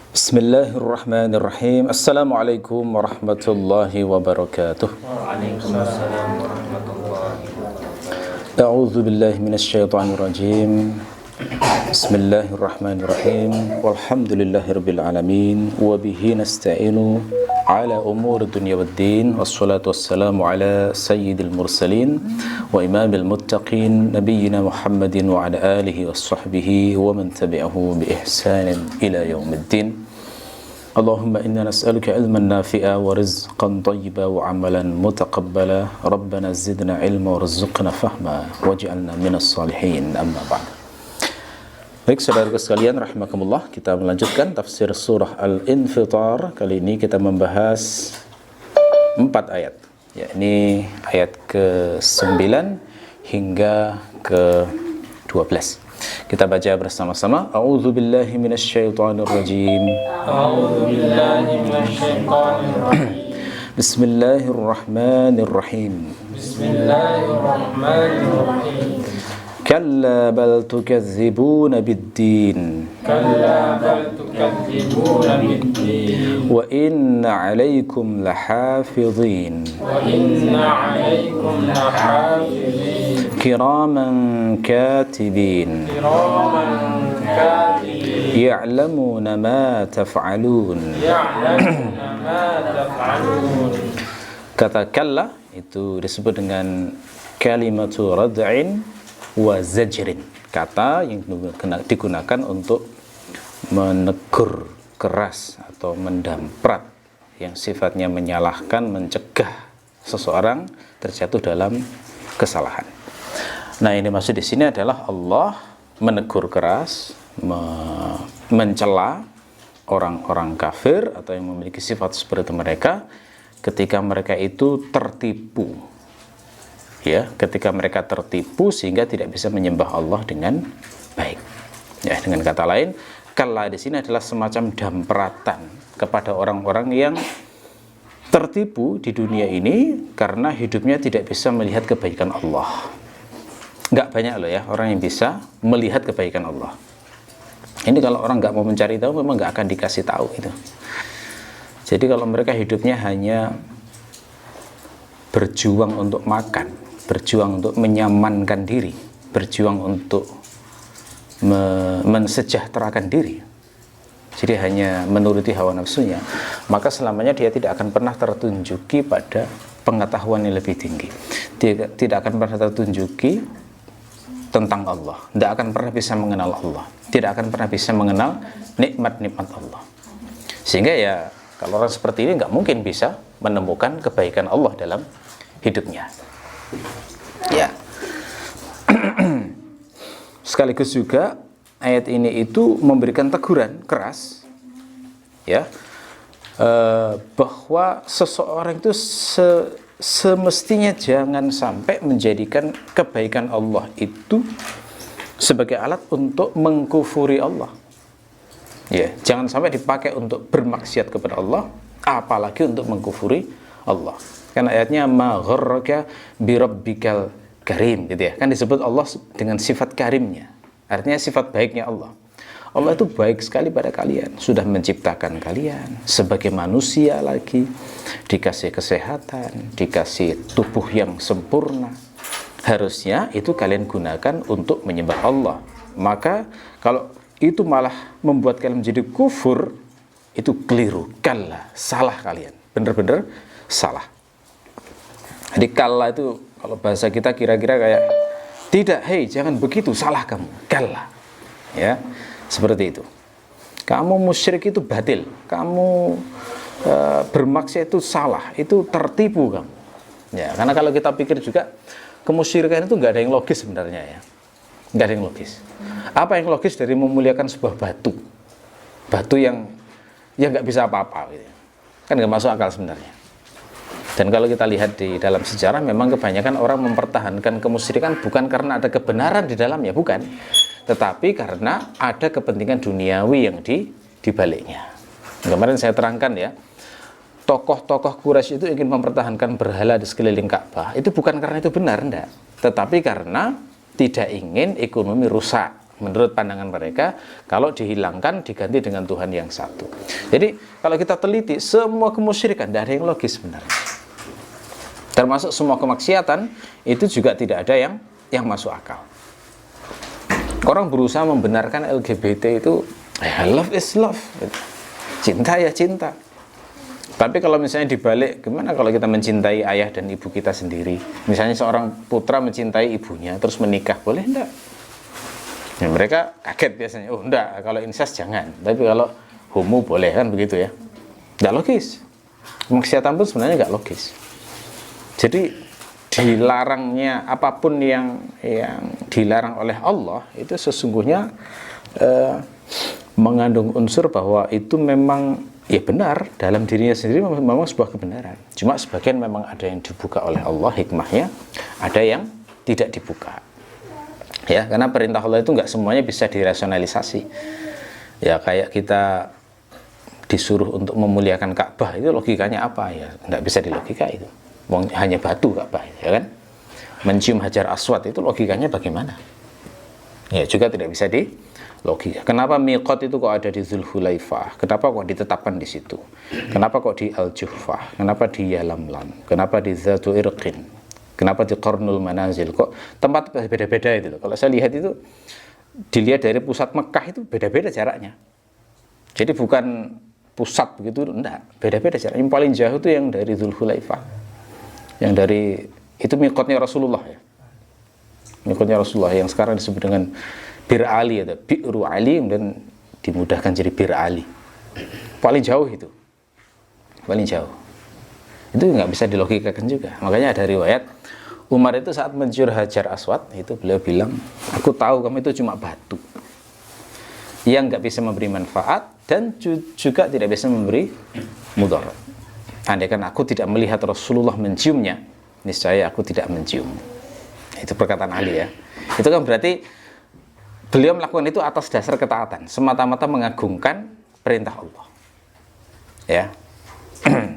Bismillahirrahmanirrahim. Assalamualaikum warahmatullahi wabarakatuh. Waalaikumsalam warahmatullahi wabarakatuh. A'udzu billahi minasyaitonir rajim. Bismillahirrahmanirrahim. Walhamdulillahirabbil alamin wa bihi nasta'inu ala umuri dunya waddin. Wassalatu wassalamu ala sayyidil mursalin wa imamil muttaqin nabiyyina Muhammadin wa ala alihi wassahbihi wa man tabi'ahu bi ihsanin ila yaumiddin. Allahumma inna nas'aluka ilman nafi'a wa rizqan thayyiba wa amalan mutaqabbala. Rabbana zidna ilma warzuqna fahma waj'alna minas salihin. Amma ba'd. Baik saudara sekalian rahimakumullah, kita melanjutkan tafsir surah Al-Infitar. Kali ini kita membahas 4 ayat, yakni ayat ke-9 hingga ke-12. Kita baca bersama-sama. A'udzu billahi minasyaitonir rajim. A'udzu billahi minasyaitonir rajim. Bismillahirrahmanirrahim. Bismillahirrahmanirrahim. Kalla bal tukadzibuna bid-din. Kalla bal tukadzibuna bid-din. Wa inna 'alaikum lahafizin. Wa inna 'alaikum lahafizin. Kiraman katibin. Kiraman katibin. Ya'lamuna ma taf'alun. Ya'lamuna ma taf'alun. Kata kalla itu disebut dengan kalimatu rad'in wa zajrin, kata yang digunakan untuk menegur keras atau mendamprat yang sifatnya menyalahkan, mencegah seseorang terjatuh dalam kesalahan. Nah, ini maksud di sini adalah Allah menegur keras, mencela orang-orang kafir atau yang memiliki sifat seperti mereka ketika mereka itu tertipu. Ya, ketika mereka tertipu sehingga tidak bisa menyembah Allah dengan baik. Ya, dengan kata lain, kalla di sini adalah semacam dampratan kepada orang-orang yang tertipu di dunia ini karena hidupnya tidak bisa melihat kebaikan Allah. Nggak banyak loh ya orang yang bisa melihat kebaikan Allah. Ini kalau orang nggak mau mencari tahu, memang nggak akan dikasih tahu itu. Jadi kalau mereka hidupnya hanya berjuang untuk makan, berjuang untuk menyamankan diri, berjuang untuk mensejahterakan diri, jadi hanya menuruti hawa nafsunya, maka selamanya dia tidak akan pernah tertunjuki pada pengetahuan yang lebih tinggi. Dia tidak akan pernah tertunjuki tentang Allah, tidak akan pernah bisa mengenal Allah, tidak akan pernah bisa mengenal nikmat-nikmat Allah. Sehingga ya kalau orang seperti ini nggak mungkin bisa menemukan kebaikan Allah dalam hidupnya. Ya. Sekaligus juga ayat ini itu memberikan teguran keras, ya, bahwa seseorang itu semestinya jangan sampai menjadikan kebaikan Allah itu sebagai alat untuk mengkufuri Allah. Ya, jangan sampai dipakai untuk bermaksiat kepada Allah, apalagi untuk mengkufuri Allah. Karena ayatnya ma gharraka bi rabbikal karim, gitu ya. Kan disebut Allah dengan sifat karimnya. Artinya sifat baiknya Allah. Allah itu baik sekali pada kalian, sudah menciptakan kalian sebagai manusia lagi, dikasih kesehatan, dikasih tubuh yang sempurna. Harusnya itu kalian gunakan untuk menyembah Allah. Maka kalau itu malah membuat kalian menjadi kufur, itu keliru, kalla, salah kalian, benar-benar salah. Jadi kalla itu kalau bahasa kita kira-kira kayak tidak, hei jangan begitu, salah kamu, kalla, ya, seperti itu. Kamu musyrik itu batil, kamu bermaksiat itu salah, itu tertipu kamu. Ya, karena kalau kita pikir juga kemusyrikan itu nggak ada yang logis sebenarnya, ya, nggak ada yang logis. Apa yang logis dari memuliakan sebuah batu yang nggak bisa apa-apa, gitu. Kan nggak masuk akal sebenarnya. Dan kalau kita lihat di dalam sejarah, memang kebanyakan orang mempertahankan kemusyrikan bukan karena ada kebenaran di dalamnya, bukan, tetapi karena ada kepentingan duniawi yang di baliknya. Kemarin saya terangkan ya, tokoh-tokoh Quraisy itu ingin mempertahankan berhala di sekeliling Ka'bah. Itu bukan karena itu benar, enggak, tetapi karena tidak ingin ekonomi rusak. menurut pandangan mereka, kalau dihilangkan diganti dengan Tuhan yang satu. Jadi kalau kita teliti semua kemusyrikan tidak ada yang logis sebenarnya. Termasuk semua kemaksiatan itu juga tidak ada yang masuk akal. Orang berusaha membenarkan LGBT itu love is love, cinta ya cinta. Tapi kalau misalnya dibalik, gimana kalau kita mencintai ayah dan ibu kita sendiri? Misalnya seorang putra mencintai ibunya, terus menikah, boleh enggak? Ya, mereka kaget biasanya, oh enggak, kalau incest jangan. Tapi kalau homo boleh, kan begitu ya. Enggak logis. Kemaksiatan pun sebenarnya enggak logis. Jadi dilarangnya apapun yang dilarang oleh Allah, itu sesungguhnya mengandung unsur bahwa itu memang ya benar, dalam dirinya sendiri memang sebuah kebenaran. Cuma sebagian memang ada yang dibuka oleh Allah hikmahnya, ada yang tidak dibuka. Ya, karena perintah Allah itu nggak semuanya bisa dirasionalisasi. Ya, kayak kita disuruh untuk memuliakan Ka'bah, itu logikanya apa ya? Nggak bisa dilogika itu. Hanya batu Ka'bah, ya kan? Mencium Hajar Aswad itu logikanya bagaimana? Ya, juga tidak bisa logika. Kenapa miqat itu kok ada di Dzulhulaifah? Kenapa kok ditetapkan di situ? Kenapa kok di Al-Juhfah? Kenapa di Yalamlam? Kenapa di Dzatu Irqin? Kenapa di Qarnul Manazil? Kok tempat beda-beda itu? Kalau saya lihat itu, dilihat dari pusat Mekah itu beda-beda jaraknya. Jadi bukan pusat begitu, enggak. Beda-beda jaraknya. Yang paling jauh itu yang dari Dzulhulaifah. Yang dari, itu miqatnya Rasulullah ya. Miqatnya Rasulullah yang sekarang disebut dengan Bir Ali atau Bi'ru Ali, dan dimudahkan jadi Bir Ali. Paling jauh itu. Paling jauh. Itu nggak bisa dilogikakan juga. Makanya ada riwayat Umar itu saat mencium Hajar Aswad, itu beliau bilang, aku tahu kamu itu cuma batu yang nggak bisa memberi manfaat dan juga tidak bisa memberi mudarat. Andaikan aku tidak melihat Rasulullah menciumnya, niscaya aku tidak mencium. Itu perkataan Ali ya. Itu kan berarti beliau melakukan itu atas dasar ketaatan, semata-mata mengagungkan perintah Allah. Ya.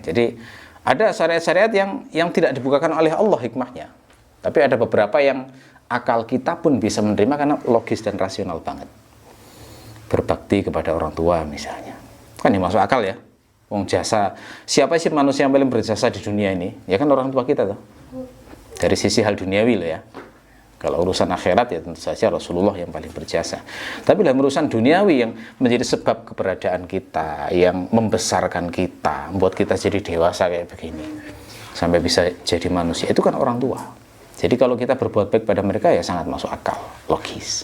Jadi ada syariat-syariat yang tidak dibukakan oleh Allah hikmahnya. Tapi ada beberapa yang akal kita pun bisa menerima karena logis dan rasional banget. Berbakti kepada orang tua misalnya. Kan yang masuk akal ya. Wong jasa, siapa sih manusia yang paling berjasa di dunia ini? Ya kan orang tua kita tuh. Dari sisi hal duniawi loh ya. Kalau urusan akhirat ya tentu saja Rasulullah yang paling berjasa. Tapi dalam urusan duniawi yang menjadi sebab keberadaan kita, yang membesarkan kita, membuat kita jadi dewasa kayak begini, sampai bisa jadi manusia, itu kan orang tua. Jadi kalau kita berbuat baik pada mereka ya sangat masuk akal, logis.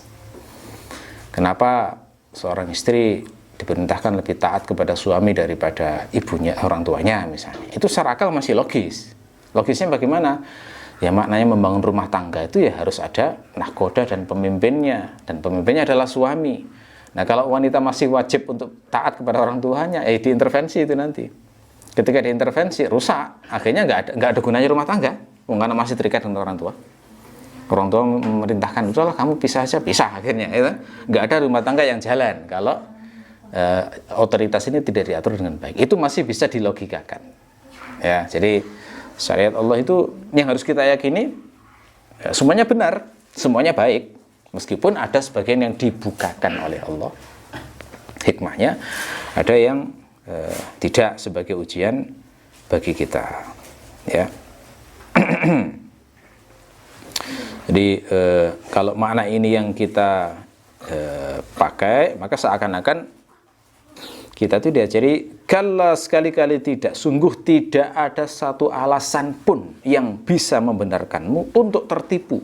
Kenapa seorang istri diperintahkan lebih taat kepada suami daripada ibunya, orang tuanya misalnya? Itu secara akal masih logis. Logisnya bagaimana? Ya maknanya membangun rumah tangga itu ya harus ada nahkoda dan pemimpinnya. Dan pemimpinnya adalah suami. Nah kalau wanita masih wajib untuk taat kepada orang tuanya, diintervensi itu nanti. Ketika diintervensi, rusak. Akhirnya nggak ada gunanya rumah tangga. Karena masih terikat dengan orang tua. Orang tua memerintahkan, udahlah kamu pisah aja, pisah akhirnya. Nggak ada rumah tangga yang jalan kalau otoritas ini tidak diatur dengan baik. Itu masih bisa dilogikakan. Ya, jadi syariat Allah itu yang harus kita yakini ya, semuanya benar, semuanya baik, meskipun ada sebagian yang dibukakan oleh Allah hikmahnya, ada yang tidak sebagai ujian bagi kita ya. Jadi kalau makna ini yang kita pakai, maka seakan-akan kita itu diajari, kalla sekali-kali tidak, sungguh tidak ada satu alasan pun yang bisa membenarkanmu untuk tertipu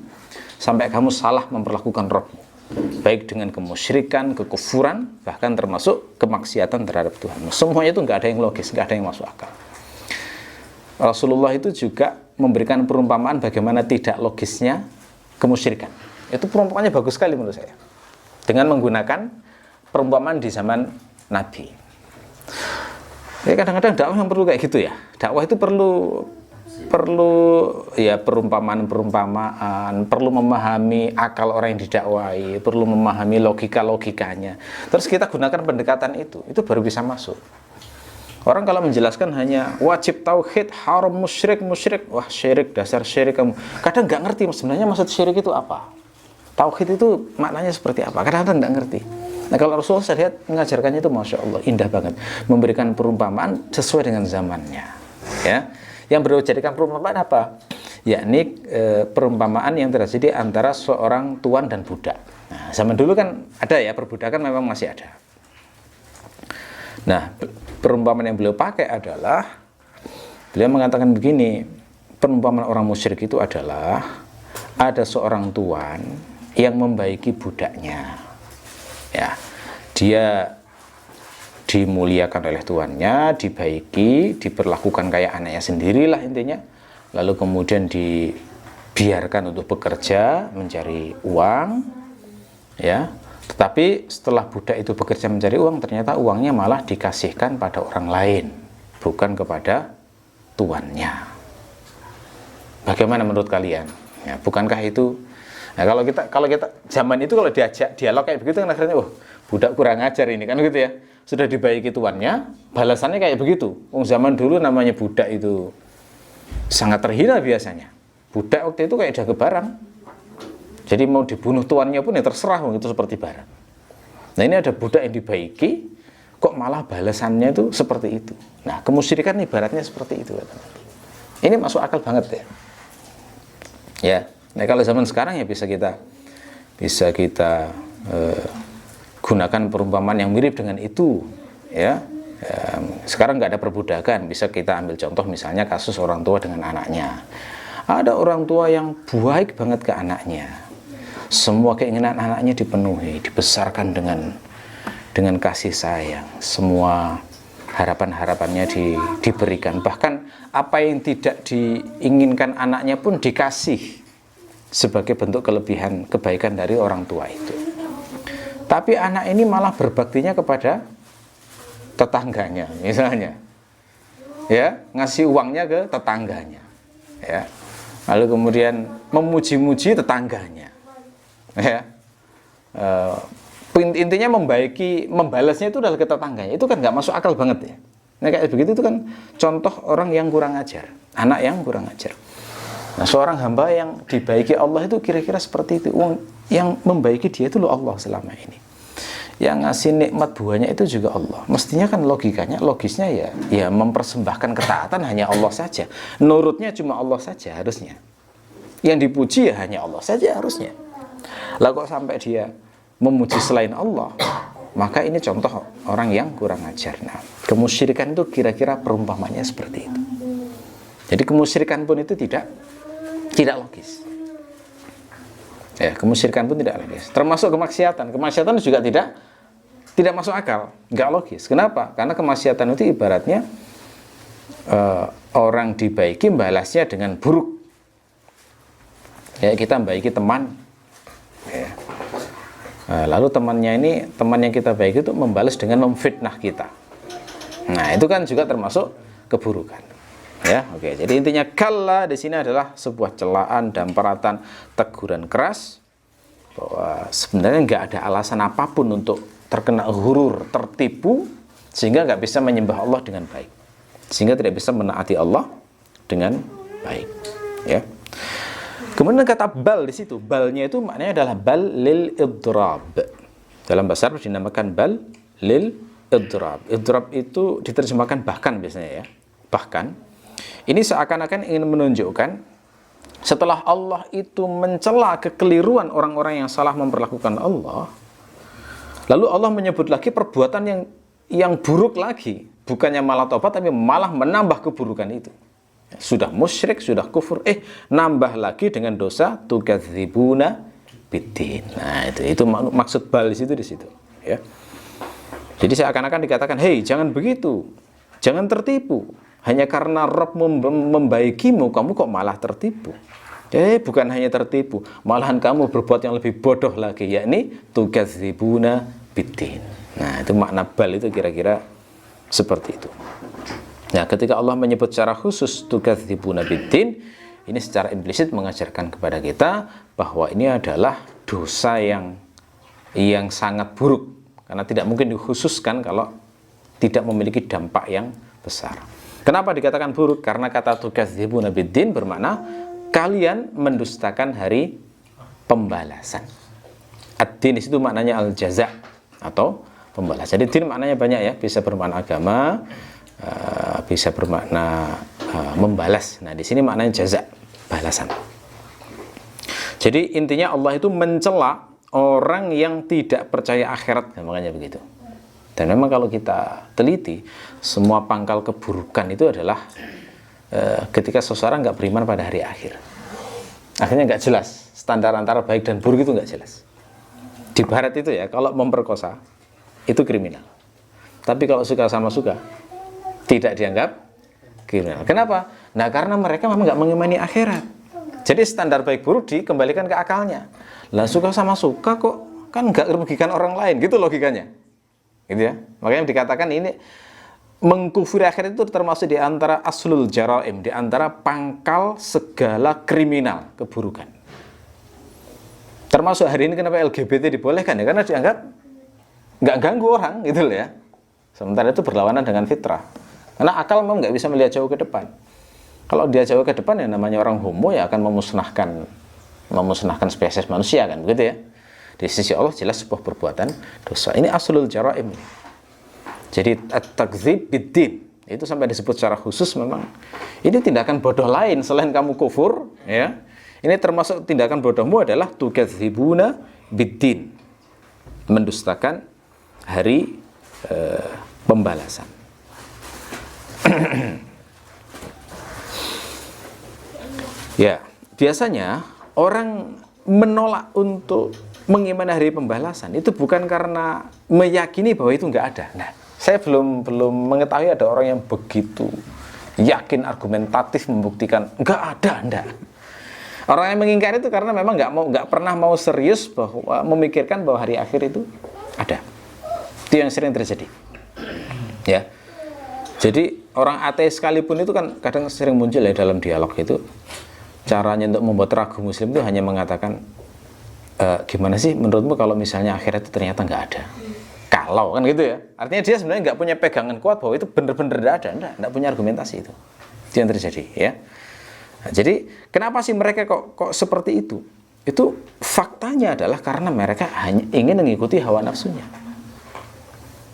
sampai kamu salah memperlakukan Rabbmu, baik dengan kemusyrikan, kekufuran, bahkan termasuk kemaksiatan terhadap Tuhan. Semuanya itu nggak ada yang logis, nggak ada yang masuk akal. Rasulullah itu juga memberikan perumpamaan bagaimana tidak logisnya kemusyrikan. Itu perumpamaannya bagus sekali menurut saya, dengan menggunakan perumpamaan di zaman Nabi. Ya kadang-kadang dakwah yang perlu kayak gitu ya. Dakwah itu perlu ya perumpamaan, perlu memahami akal orang yang didakwai, perlu memahami logikanya. Terus kita gunakan pendekatan itu baru bisa masuk. Orang kalau menjelaskan hanya wajib tauhid, haram musyrik, wah syirik, dasar syirik kamu. Kadang nggak ngerti sebenarnya maksud syirik itu apa. tauhid itu maknanya seperti apa? Kadang-kadang nggak ngerti. Nah kalau Rasulullah saya lihat mengajarkannya itu Masya Allah indah banget, memberikan perumpamaan sesuai dengan zamannya. Ya, yang beliau jadikan perumpamaan apa? Yakni perumpamaan yang terjadi antara seorang tuan dan budak. Nah, zaman dulu kan ada ya, perbudakan memang masih ada. Nah, perumpamaan yang beliau pakai adalah beliau mengatakan begini, perumpamaan orang musyrik itu adalah ada seorang tuan yang membaiki budaknya. Ya, dia dimuliakan oleh tuannya, dibaiki, diperlakukan kayak anaknya sendirilah intinya. Lalu kemudian dibiarkan untuk bekerja, mencari uang, ya. Tetapi setelah budak itu bekerja mencari uang, ternyata uangnya malah dikasihkan pada orang lain, bukan kepada tuannya. Bagaimana menurut kalian? Ya, bukankah itu? Nah, kalau kita zaman itu kalau diajak dialog kayak begitu kan akhirnya, oh budak kurang ajar ini kan gitu ya. Sudah dibaiki tuannya, balasannya kayak begitu. Zaman dulu namanya budak itu sangat terhina biasanya. Budak waktu itu kayak jaga barang. Jadi mau dibunuh tuannya pun ya terserah, itu seperti barang. Nah ini ada budak yang dibaiki, kok malah balasannya itu seperti itu. Nah kemusyrikan ibaratnya seperti itu. Ini masuk akal banget ya. Ya, nah kalau zaman sekarang ya bisa kita gunakan perumpamaan yang mirip dengan itu. Ya, sekarang nggak ada perbudakan, bisa kita ambil contoh misalnya kasus orang tua dengan anaknya. Ada orang tua yang baik banget ke anaknya. Semua keinginan anaknya dipenuhi, dibesarkan dengan kasih sayang. Semua harapan-harapannya diberikan. Bahkan apa yang tidak diinginkan anaknya pun dikasih sebagai bentuk kelebihan kebaikan dari orang tua itu. Tapi anak ini malah berbaktinya kepada tetangganya, misalnya. Ya, ngasih uangnya ke tetangganya. Ya. Lalu kemudian memuji-muji tetangganya. Ya, intinya membalasnya itu adalah ke tetangganya. Itu kan nggak masuk akal banget ya. Nah kayak begitu itu kan contoh orang yang kurang ajar, anak yang kurang ajar. Nah seorang hamba yang dibaiki Allah itu kira-kira seperti itu. Yang membaiki dia itu loh Allah selama ini. Yang ngasih nikmat buahnya itu juga Allah. Mestinya kan logisnya ya mempersembahkan ketaatan hanya Allah saja. Nurutnya cuma Allah saja harusnya. Yang dipuji ya hanya Allah saja harusnya. Lah kok sampai dia memuji selain Allah, maka ini contoh orang yang kurang ajar. Nah, kemusyrikan itu kira-kira perumpamannya seperti itu. Jadi kemusyrikan pun itu tidak logis. Ya, kemusyrikan pun tidak logis. Termasuk kemaksiatan. Kemaksiatan juga tidak masuk akal, nggak logis. Kenapa? Karena kemaksiatan itu ibaratnya orang dibaiki balasnya dengan buruk. Ya, kita membaiki teman. Ya. Lalu teman yang kita baiki itu membalas dengan memfitnah kita. Nah, itu kan juga termasuk keburukan. Ya, oke. Jadi intinya kalla di sini adalah sebuah celaan dan peratan teguran keras bahwa sebenarnya nggak ada alasan apapun untuk terkena ghurur, tertipu sehingga nggak bisa menyembah Allah dengan baik. Sehingga tidak bisa menaati Allah dengan baik. Ya. Kemudian kata bal di situ, balnya itu maknanya adalah bal lil idrab. Dalam bahasa Arab dinamakan bal lil idrab. Idrab itu diterjemahkan bahkan biasanya ya. Bahkan ini seakan-akan ingin menunjukkan setelah Allah itu mencela kekeliruan orang-orang yang salah memperlakukan Allah, lalu Allah menyebut lagi perbuatan yang buruk lagi, bukannya malah tobat tapi malah menambah keburukan itu. Sudah musyrik, sudah kufur, nambah lagi dengan dosa tukadzibuna biddin. Nah, itu maksud bal di situ, ya. Jadi seakan-akan dikatakan, "Hei, jangan begitu. Jangan tertipu. Hanya karena Rabb membaikimu, kamu kok malah tertipu." Bukan hanya tertipu, malahan kamu berbuat yang lebih bodoh lagi, yakni tukadzibuna biddin. Nah, itu makna bal itu kira-kira seperti itu. Nah, ketika Allah menyebut secara khusus tukadzibuna biddin, ini secara implisit mengajarkan kepada kita bahwa ini adalah dosa yang sangat buruk, karena tidak mungkin dikhususkan kalau tidak memiliki dampak yang besar. Kenapa dikatakan buruk? Karena kata tukadzibuna biddin bermakna kalian mendustakan hari pembalasan. Ad-din itu maknanya al-jaza atau pembalas. Jadi din maknanya banyak ya, bisa bermakna agama, bisa bermakna membalas. Nah, di sini maknanya jaza, balasan. Jadi intinya Allah itu mencela orang yang tidak percaya akhirat, nah, makanya begitu. Dan memang kalau kita teliti, semua pangkal keburukan itu adalah ketika seseorang nggak beriman pada hari akhir. Akhirnya nggak jelas, standar antara baik dan buruk itu nggak jelas. Di barat itu ya, kalau memperkosa, itu kriminal. Tapi kalau suka sama suka, tidak dianggap kriminal. Kenapa? Nah, karena mereka memang nggak mengimani akhirat. Jadi standar baik buruk dikembalikan ke akalnya. Lah suka sama suka kok kan nggak merugikan orang lain, gitu logikanya. Gitu ya. Makanya dikatakan ini mengkufuri akhirat itu termasuk di antara aslul jaraim, di antara pangkal segala kriminal, keburukan. Termasuk hari ini kenapa LGBT dibolehkan ya, karena dianggap nggak ganggu orang, gitu loh ya. Sementara itu berlawanan dengan fitrah. Karena akal memang nggak bisa melihat jauh ke depan. Kalau dia jauh ke depan ya namanya orang homo ya akan memusnahkan spesies manusia kan, begitu ya. Di sisi Allah jelas sebuah perbuatan dosa. Ini aslul jaraim. Jadi at-takdzib bid-din itu sampai disebut secara khusus memang ini tindakan bodoh lain selain kamu kufur ya. Ini termasuk tindakan bodohmu adalah tukadzibuna bid-din. Mendustakan hari pembalasan. Ya, biasanya orang menolak untuk mengimani hari pembalasan itu bukan karena meyakini bahwa itu nggak ada. Nah, saya belum mengetahui ada orang yang begitu yakin argumentatif membuktikan nggak ada, enggak. Orang yang mengingkari itu karena memang nggak pernah mau serius bahwa memikirkan bahwa hari akhir itu ada. Itu yang sering terjadi. Ya. Jadi orang ateis sekalipun itu kan kadang sering muncul ya dalam dialog itu. Caranya untuk membuat ragu muslim itu hanya mengatakan gimana sih menurutmu kalau misalnya akhirat itu ternyata nggak ada? Kalau kan gitu ya. Artinya dia sebenarnya nggak punya pegangan kuat bahwa itu benar-benar nggak ada, nggak punya argumentasi itu. Itu yang terjadi ya. Nah, jadi kenapa sih mereka kok seperti itu? Itu faktanya adalah karena mereka hanya ingin mengikuti hawa nafsunya.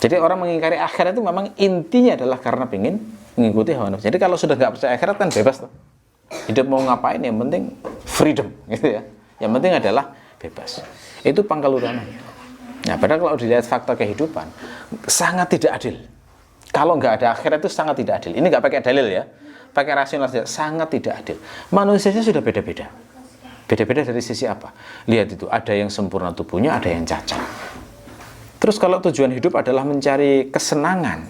Jadi orang mengingkari akhirat itu memang intinya adalah karena ingin mengikuti hawa nafsu. Jadi kalau sudah nggak percaya akhirat kan bebas tuh. Hidup mau ngapain yang penting freedom gitu ya. Yang penting adalah bebas. Itu pangkal utamanya. Nah, padahal kalau dilihat fakta kehidupan sangat tidak adil. Kalau nggak ada akhirat itu sangat tidak adil. Ini nggak pakai dalil ya, pakai rasional saja, sangat tidak adil. Manusianya sudah beda-beda. Beda-beda dari sisi apa? Lihat itu, ada yang sempurna tubuhnya, ada yang cacat. Terus kalau tujuan hidup adalah mencari kesenangan,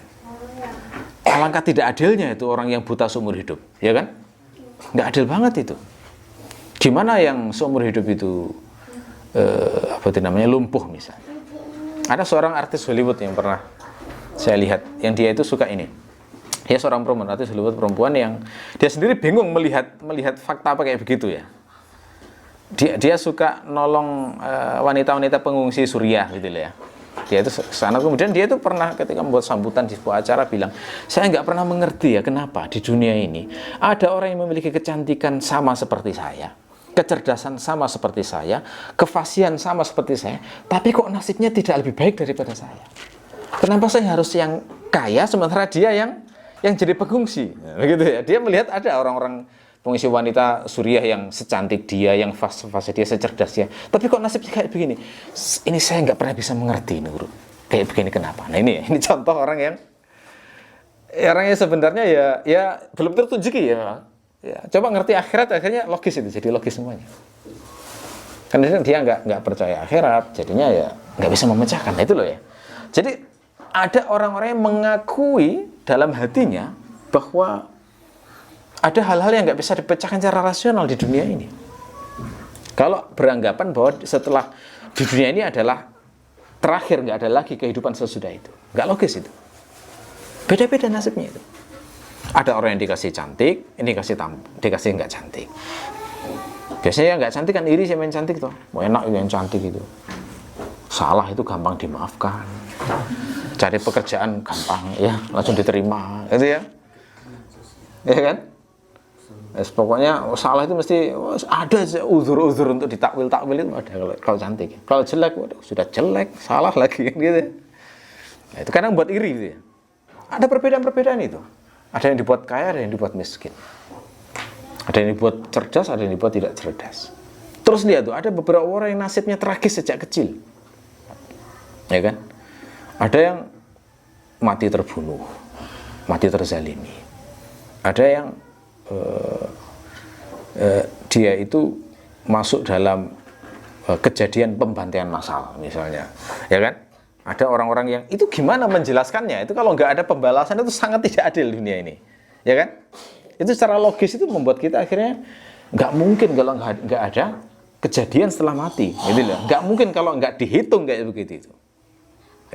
alangkah tidak adilnya itu orang yang buta seumur hidup, ya kan? Nggak adil banget itu. Gimana yang seumur hidup itu lumpuh misalnya? Ada seorang artis Hollywood yang pernah saya lihat, yang dia itu suka ini. Dia seorang perempuan, artis Hollywood perempuan yang dia sendiri bingung melihat fakta apa kayak begitu ya. Dia suka nolong wanita-wanita pengungsi Suriah gitu ya. Dia itu sana, kemudian dia itu pernah ketika membuat sambutan di sebuah acara bilang, saya nggak pernah mengerti ya kenapa di dunia ini ada orang yang memiliki kecantikan sama seperti saya, kecerdasan sama seperti saya, kefasihan sama seperti saya, tapi kok nasibnya tidak lebih baik daripada saya. Kenapa saya harus yang kaya sementara dia yang jadi pengungsi? Nah, begitu ya. Dia melihat ada orang-orang pengungsi wanita Suriah yang secantik dia, yang fase dia, secerdas dia. Tapi kok nasibnya kayak begini? Ini saya nggak pernah bisa mengerti, Nur. Kayak begini kenapa? Nah ini contoh orang yang sebenarnya ya belum tertunjuki ya. Coba ngerti akhirat akhirnya logis itu, jadi logis semuanya. Karena dia nggak percaya akhirat, jadinya ya nggak bisa memecahkan. Nah, itu loh ya. Jadi ada orang-orang yang mengakui dalam hatinya bahwa ada hal-hal yang nggak bisa dipecahkan secara rasional di dunia ini. Kalau beranggapan bahwa setelah di dunia ini adalah terakhir, nggak ada lagi kehidupan sesudah itu, nggak logis itu. Beda-beda nasibnya itu. Ada orang yang dikasih cantik, ini dikasih nggak cantik. Biasanya yang nggak cantik kan iri sama yang cantik tuh. Mau enak yang cantik itu. Salah itu gampang dimaafkan. Cari pekerjaan gampang ya, langsung diterima, gitu ya. Ya kan? Pokoknya salah itu mesti ada uzur-uzur untuk ditakwil-takwil itu ada kalau cantik. Kalau jelek, waduh, sudah jelek, salah lagi gitu. Nah, itu kadang buat iri gitu ya. Ada perbedaan-perbedaan itu. Ada yang dibuat kaya, ada yang dibuat miskin. Ada yang dibuat cerdas, ada yang dibuat tidak cerdas. Terus lihat tuh, ada beberapa orang yang nasibnya tragis sejak kecil. Ya kan? Ada yang mati terbunuh, mati terzalimi. Ada yang dia itu masuk dalam kejadian pembantaian massal misalnya, ya kan? Ada orang-orang yang itu gimana menjelaskannya? Itu kalau nggak ada pembalasan itu sangat tidak adil dunia ini, ya kan? Itu secara logis itu membuat kita akhirnya nggak mungkin kalau nggak ada kejadian setelah mati, gitu loh. Nggak mungkin kalau nggak dihitung kayak begitu itu.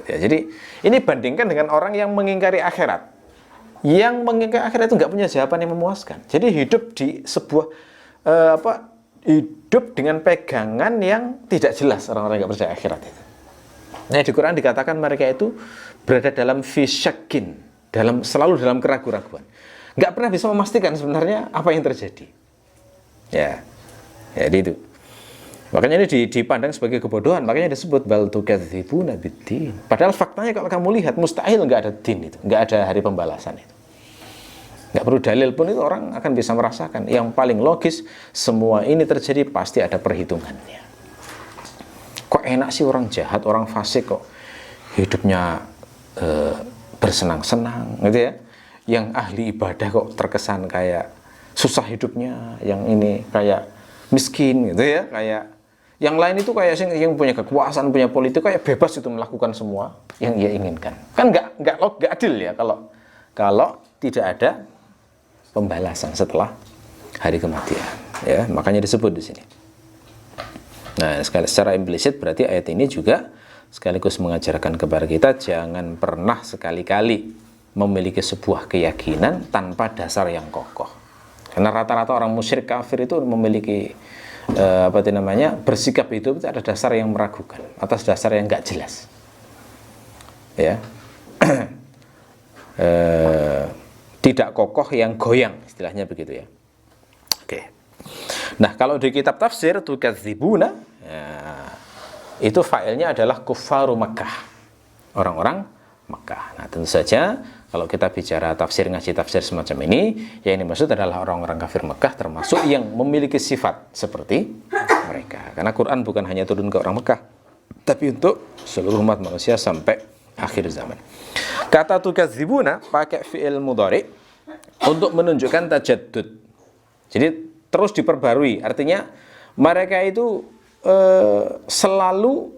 Jadi ini bandingkan dengan orang yang mengingkari akhirat. Yang mengingkari akhirat itu nggak punya jawaban yang memuaskan. Jadi hidup di sebuah hidup dengan pegangan yang tidak jelas orang-orang nggak percaya akhirat itu. Nah, di Quran dikatakan mereka itu berada dalam fisyakin, selalu dalam keraguan-raguan. Nggak pernah bisa memastikan sebenarnya apa yang terjadi. Ya, jadi itu. Makanya ini dipandang sebagai kebodohan. Makanya disebut bal tukadzibuna biddin. Padahal faktanya kalau kamu lihat mustahil nggak ada din itu, nggak ada hari pembalasan itu. Nggak perlu dalil pun itu orang akan bisa merasakan. Yang paling logis semua ini terjadi pasti ada perhitungannya. Kok enak sih orang jahat, orang fasik kok hidupnya bersenang-senang, gitu ya? Yang ahli ibadah kok terkesan kayak susah hidupnya, yang ini kayak miskin, gitu ya? Kayak yang lain itu kayak yang punya kekuasaan, punya politik kayak bebas itu melakukan semua yang ia inginkan. Kan nggak adil ya kalau tidak ada pembalasan setelah hari kematian. Ya, makanya disebut di sini. Nah, secara implisit berarti ayat ini juga sekaligus mengajarkan kepada kita jangan pernah sekali-kali memiliki sebuah keyakinan tanpa dasar yang kokoh. Karena rata-rata orang musyrik kafir itu memiliki bersikap hidup itu ada dasar yang meragukan, atas dasar yang nggak jelas, ya. Tidak kokoh yang goyang, istilahnya begitu ya. Oke. Nah, kalau di kitab tafsir tukadzibuna, itu failnya adalah kuffaru Makkah, orang-orang Makkah. Nah, tentu saja kalau kita bicara tafsir, ngaji tafsir semacam ini, yang dimaksud adalah orang-orang kafir Mekah termasuk yang memiliki sifat seperti mereka. Karena Quran bukan hanya turun ke orang Mekah, tapi untuk seluruh umat manusia sampai akhir zaman. Kata tukadzibuna pakai fi'il mudhari untuk menunjukkan tajaddud. Jadi terus diperbarui, artinya mereka itu selalu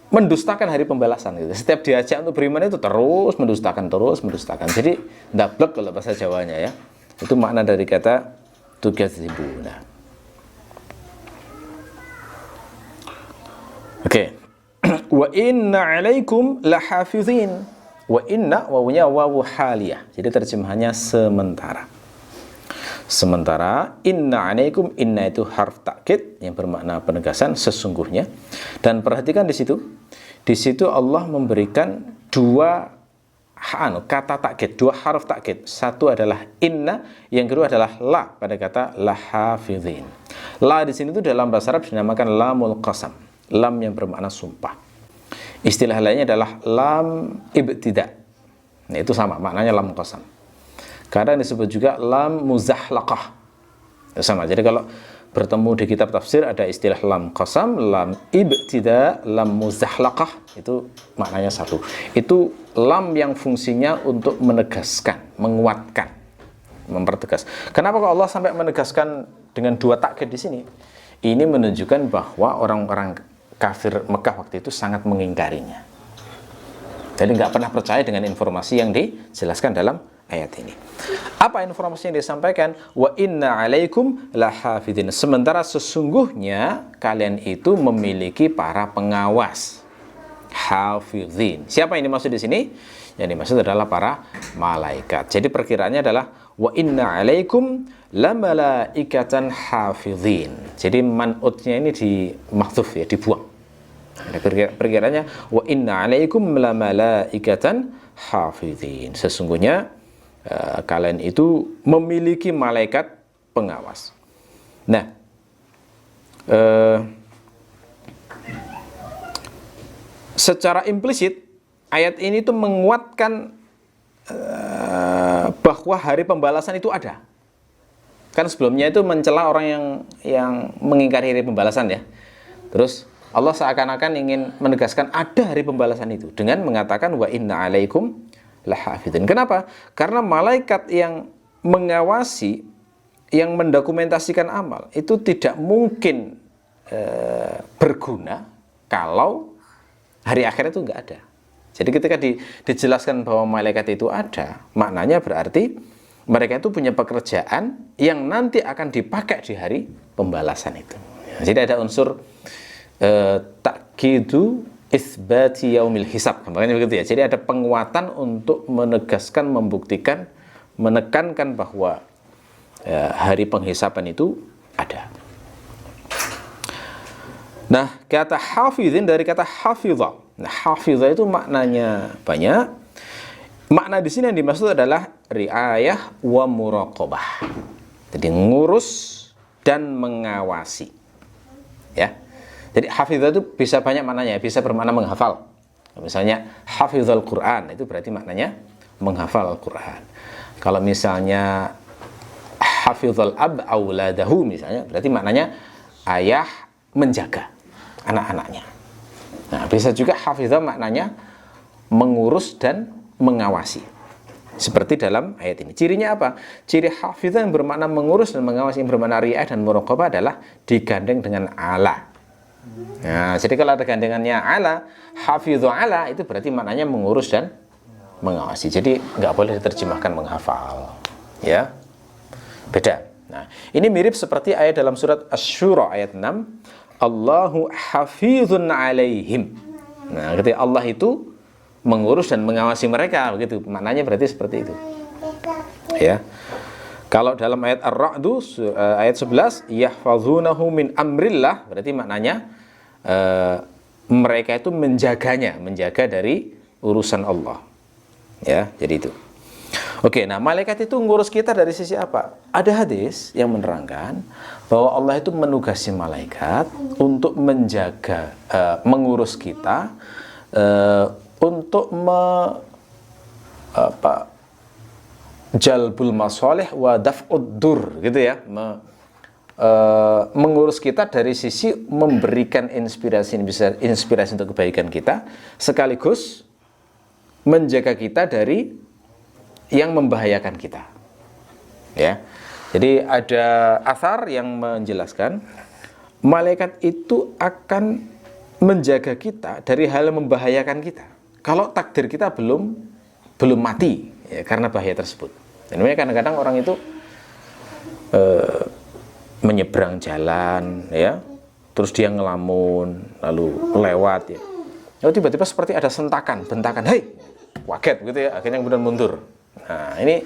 mendustakan hari pembalasan gitu. Setiap diajak untuk beriman itu terus mendustakan. Jadi ndablek kalau bahasa Jawanya ya. Itu makna dari kata tukadzibuna. Oke. Wa inna 'alaikum lahafizin. Wa inna wawunya wawu haliyah. Jadi terjemahannya sementara. Sementara inna 'alaikum, inna itu harf takkid yang bermakna penegasan sesungguhnya. Dan perhatikan di situ Allah memberikan dua kata takkid, dua harf takkid. Satu adalah inna, yang kedua adalah la pada kata lahafizin. La di sini itu dalam bahasa Arab dinamakan lamul qasam, lam yang bermakna sumpah. Istilah lainnya adalah lam ibtida. Nah, itu sama maknanya lam qasam. Kadang disebut juga lam muzahlaqah. Sama. Jadi kalau bertemu di kitab tafsir ada istilah lam qasam, lam ibtida, lam muzahlaqah, itu maknanya satu. Itu lam yang fungsinya untuk menegaskan, menguatkan, mempertegas. Kenapa kok Allah sampai menegaskan dengan dua takkid di sini? Ini menunjukkan bahwa orang-orang kafir Mekah waktu itu sangat mengingkarinya. Jadi nggak pernah percaya dengan informasi yang dijelaskan dalam ayat ini. Apa informasi yang disampaikan? Wa inna 'alaikum lahafidin. Sementara sesungguhnya kalian itu memiliki para pengawas. Hafidhin. Siapa yang dimaksud di sini? Yang dimaksud adalah para malaikat. Jadi perkiraannya adalah wa inna 'alaikum lamalaikatan hafidhin. Jadi man'utnya ini di mahdzuf ya, dibuang. Perkiraannya wa inna 'alaikum lamalaikatan hafidhin. Sesungguhnya kalian itu memiliki malaikat pengawas. Nah, secara implisit ayat ini tuh menguatkan bahwa hari pembalasan itu ada. Kan sebelumnya itu mencela orang yang mengingkari hari pembalasan ya. Terus Allah seakan-akan ingin menegaskan ada hari pembalasan itu dengan mengatakan wa inna alaikum lahafidin. Kenapa? Karena malaikat yang mengawasi, yang mendokumentasikan amal itu tidak mungkin berguna kalau hari akhir itu nggak ada. Jadi ketika dijelaskan bahwa malaikat itu ada, maknanya berarti mereka itu punya pekerjaan yang nanti akan dipakai di hari pembalasan itu. Jadi ada unsur takidu isbati yaumil hisab, makanya begitu ya. Jadi ada penguatan untuk menegaskan, membuktikan, menekankan bahwa hari penghisaban itu ada. Nah, kata hafizin dari kata hafizah. Nah, hafizah itu maknanya banyak. Makna di sini yang dimaksud adalah riayah wa muraqabah. Jadi ngurus dan mengawasi. Ya. Jadi hafizah itu bisa banyak maknanya, bisa bermakna menghafal. Misalnya hafizal Quran itu berarti maknanya menghafal Al-Quran. Kalau misalnya hafizal ab auladahu misalnya berarti maknanya ayah menjaga anak-anaknya. Nah, bisa juga hafizah maknanya mengurus dan mengawasi. Seperti dalam ayat ini. Cirinya apa? Ciri hafizah yang bermakna mengurus dan mengawasi, yang bermakna ri'ayah dan muraqabah adalah digandeng dengan ala. Nah, jadi kalau ada gandengannya ala, hafizah ala itu berarti maknanya mengurus dan mengawasi. Jadi nggak boleh diterjemahkan menghafal. Ya. Beda. Nah, ini mirip seperti ayat dalam surat Asy-Syura ayat 6. Allahu hafizun alaihim. Nah, ketika Allah itu mengurus dan mengawasi mereka, begitu. Maknanya berarti seperti itu. Ya. Kalau dalam ayat Ar-Ra'd ayat 11, yahfazunahu min amrillah, berarti maknanya mereka itu menjaganya, menjaga dari urusan Allah. Ya, jadi itu. Oke, nah malaikat itu ngurus kita dari sisi apa? Ada hadis yang menerangkan bahwa Allah itu menugasi malaikat untuk menjaga, mengurus kita, untuk jalbul masalih wa daf'ud dur, gitu ya, mengurus kita dari sisi memberikan inspirasi untuk kebaikan kita, sekaligus menjaga kita dari yang membahayakan kita. Ya. Jadi ada athar yang menjelaskan malaikat itu akan menjaga kita dari hal yang membahayakan kita kalau takdir kita belum mati ya, karena bahaya tersebut. Dan kadang-kadang orang itu menyeberang jalan ya, terus dia ngelamun lalu lewat ya. Lalu tiba-tiba seperti ada sentakan, bentakan, hei, waget gitu ya, akhirnya kemudian mundur. Nah, ini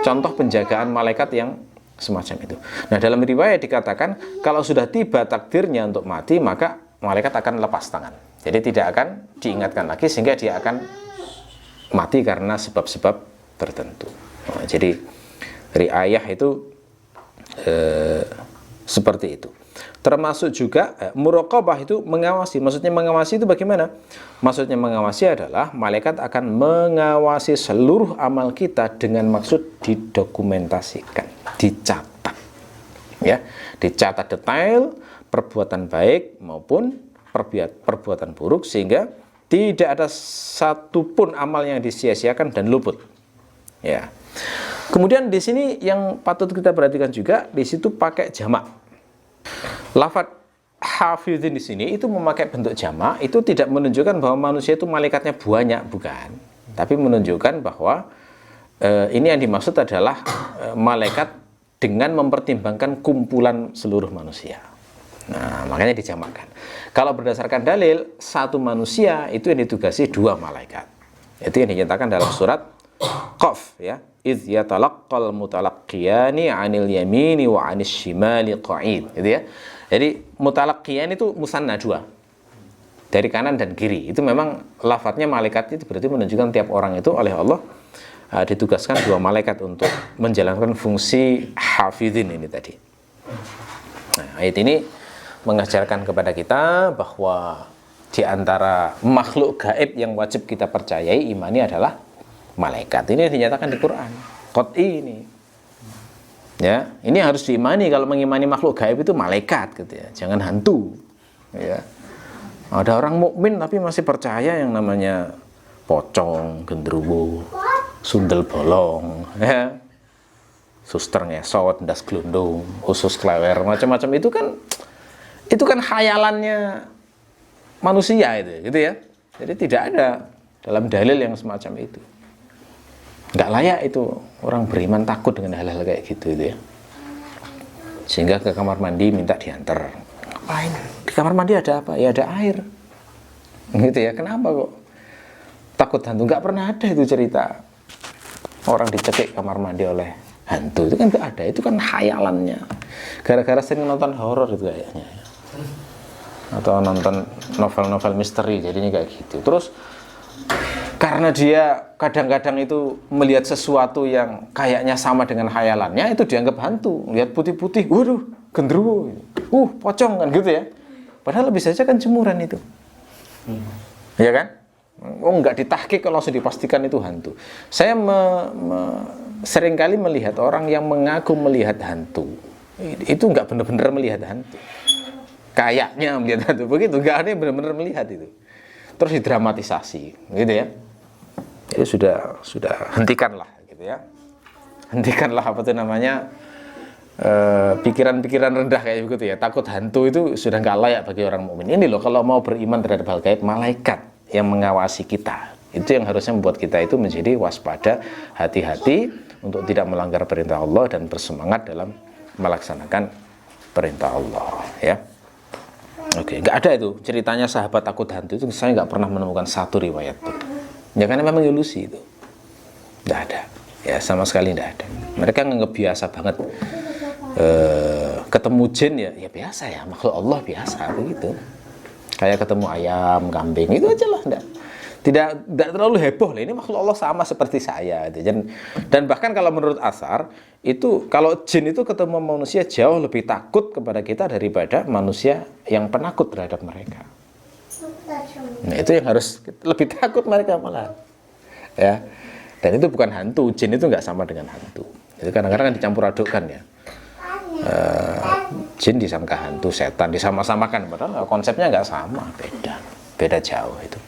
contoh penjagaan malaikat yang semacam itu. Nah, dalam riwayat dikatakan kalau sudah tiba takdirnya untuk mati, maka malaikat akan lepas tangan. Jadi tidak akan diingatkan lagi sehingga dia akan mati karena sebab-sebab tertentu. Nah, jadi riayah itu seperti itu. Termasuk juga muraqabah itu mengawasi. Maksudnya mengawasi itu bagaimana? Maksudnya mengawasi adalah malaikat akan mengawasi seluruh amal kita dengan maksud didokumentasikan, dicatat. Ya, dicatat detail perbuatan baik maupun perbuatan buruk sehingga tidak ada satupun amal yang disia-siakan dan luput. Ya. Kemudian di sini yang patut kita perhatikan juga, di situ pakai jamak. Lafaz hafizin di sini itu memakai bentuk jamak, itu tidak menunjukkan bahwa manusia itu malaikatnya banyak, bukan. Tapi menunjukkan bahwa ini yang dimaksud adalah malaikat dengan mempertimbangkan kumpulan seluruh manusia. Nah, makanya dijamakkan. Kalau berdasarkan dalil, satu manusia itu yang ditugasi dua malaikat. Itu yang dinyatakan dalam surat Qaf ya. Idz yatalaqqal mutalaqqiyani 'anil yamini wa 'anis shimali qa'id, gitu ya. Jadi mutalaqqiyan itu musanna dua. Dari kanan dan kiri. Itu memang lafadznya malaikat itu berarti menunjukkan tiap orang itu oleh Allah ditugaskan 2 malaikat untuk menjalankan fungsi hafidhin ini tadi. Nah, ayat ini mengajarkan kepada kita bahwa di antara makhluk gaib yang wajib kita percayai, imani adalah malaikat. Ini dinyatakan di Quran. Qat'i ini. Ya, ini harus diimani. Kalau mengimani makhluk gaib itu malaikat gitu ya. Jangan hantu. Ya. Ada orang mukmin tapi masih percaya yang namanya pocong, genderuwo, sundel bolong, ya. Suster ngesot, ndas glundung, usus klewer, macam-macam itu kan khayalannya manusia itu, gitu ya. Jadi tidak ada dalam dalil yang semacam itu. Nggak layak itu orang beriman takut dengan hal-hal kayak gitu itu ya. Sehingga ke kamar mandi minta diantar. Ngapain? Di kamar mandi ada apa? Ya ada air. Gitu ya. Kenapa kok takut hantu? Nggak pernah ada itu cerita orang dicekik kamar mandi oleh hantu. Itu kan nggak ada. Itu kan khayalannya. Gara-gara sering nonton horor itu kayaknya. Atau nonton novel-novel misteri, jadinya kayak gitu. Terus karena dia kadang-kadang itu melihat sesuatu yang kayaknya sama dengan khayalannya, itu dianggap hantu. Lihat putih-putih, waduh, genderuwo, pocong kan gitu ya. Padahal lebih saja kan jemuran itu. Ya kan? Oh, nggak ditahqiq kalau langsung dipastikan itu hantu. Saya seringkali melihat orang yang mengaku melihat hantu. Itu nggak benar-benar melihat hantu. Kayaknya melihat hantu begitu, nggak ada yang benar-benar melihat itu. Terus didramatisasi, gitu ya. Jadi sudah hentikanlah, gitu ya. Hentikanlah apa itu namanya pikiran-pikiran rendah kayak begitu ya. Takut hantu itu sudah nggak layak bagi orang mukmin. Ini loh kalau mau beriman terhadap hal gaib, malaikat yang mengawasi kita. Itu yang harusnya membuat kita itu menjadi waspada, hati-hati untuk tidak melanggar perintah Allah dan bersemangat dalam melaksanakan perintah Allah, ya. Oke, nggak ada itu ceritanya sahabat takut hantu itu, saya nggak pernah menemukan satu riwayat tuh. Ya karena memang ilusi itu, nggak ada, ya sama sekali nggak ada. Mereka nganggap biasa banget ketemu jin ya biasa ya, makhluk Allah biasa begitu. Kayak ketemu ayam, kambing itu aja lah, tidak terlalu heboh lah. Ini makhluk Allah sama seperti saya. Dan bahkan kalau menurut Atsar itu kalau jin itu ketemu manusia jauh lebih takut kepada kita daripada manusia yang penakut terhadap mereka. Nah itu yang harus lebih takut mereka malah. Ya. Dan itu bukan hantu, jin itu nggak sama dengan hantu. Itu kadang-kadang kan dicampur adukkan ya. Jin disangka hantu, setan disama-samakan, padahal konsepnya nggak sama, beda jauh itu.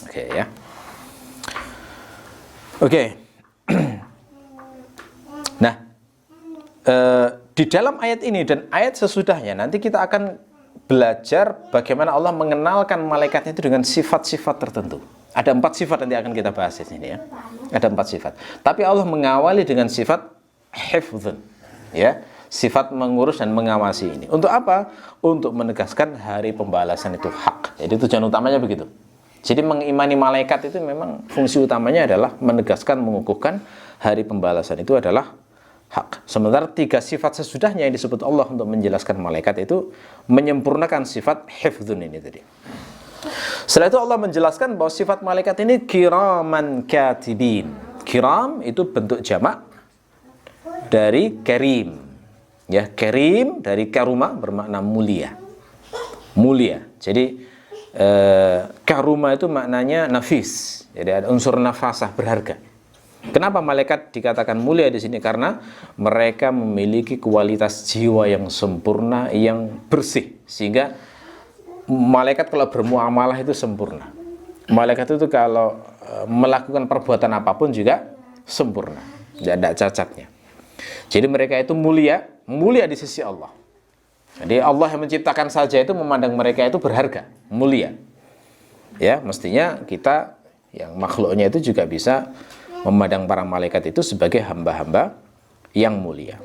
Oke ya. Oke. Nah, di dalam ayat ini dan ayat sesudahnya nanti kita akan belajar bagaimana Allah mengenalkan malaikatnya itu dengan sifat-sifat tertentu. Ada 4 sifat nanti akan kita bahas di sini ya. Ada 4 sifat. Tapi Allah mengawali dengan sifat hifdzun, ya. Sifat mengurus dan mengawasi ini. Untuk apa? Untuk menegaskan hari pembalasan itu hak. Jadi tujuan utamanya begitu. Jadi mengimani malaikat itu memang fungsi utamanya adalah menegaskan, mengukuhkan hari pembalasan itu adalah hak. Sementara 3 sifat sesudahnya yang disebut Allah untuk menjelaskan malaikat itu menyempurnakan sifat hifdzun ini tadi. Setelah itu Allah menjelaskan bahwa sifat malaikat ini kiraman katibin. Kiram itu bentuk jamak dari karim. Ya, karim dari karuma bermakna mulia. Mulia. Jadi karuma itu maknanya nafis. Jadi ada unsur nafasah, berharga. Kenapa malaikat dikatakan mulia di sini? Karena mereka memiliki kualitas jiwa yang sempurna, yang bersih, sehingga malaikat kalau bermuamalah itu sempurna. Malaikat itu kalau melakukan perbuatan apapun juga sempurna, tidak ada cacatnya. Jadi mereka itu mulia di sisi Allah. Jadi Allah yang menciptakan saja itu memandang mereka itu berharga, mulia. Ya, mestinya kita yang makhluknya itu juga bisa memandang para malaikat itu sebagai hamba-hamba yang mulia.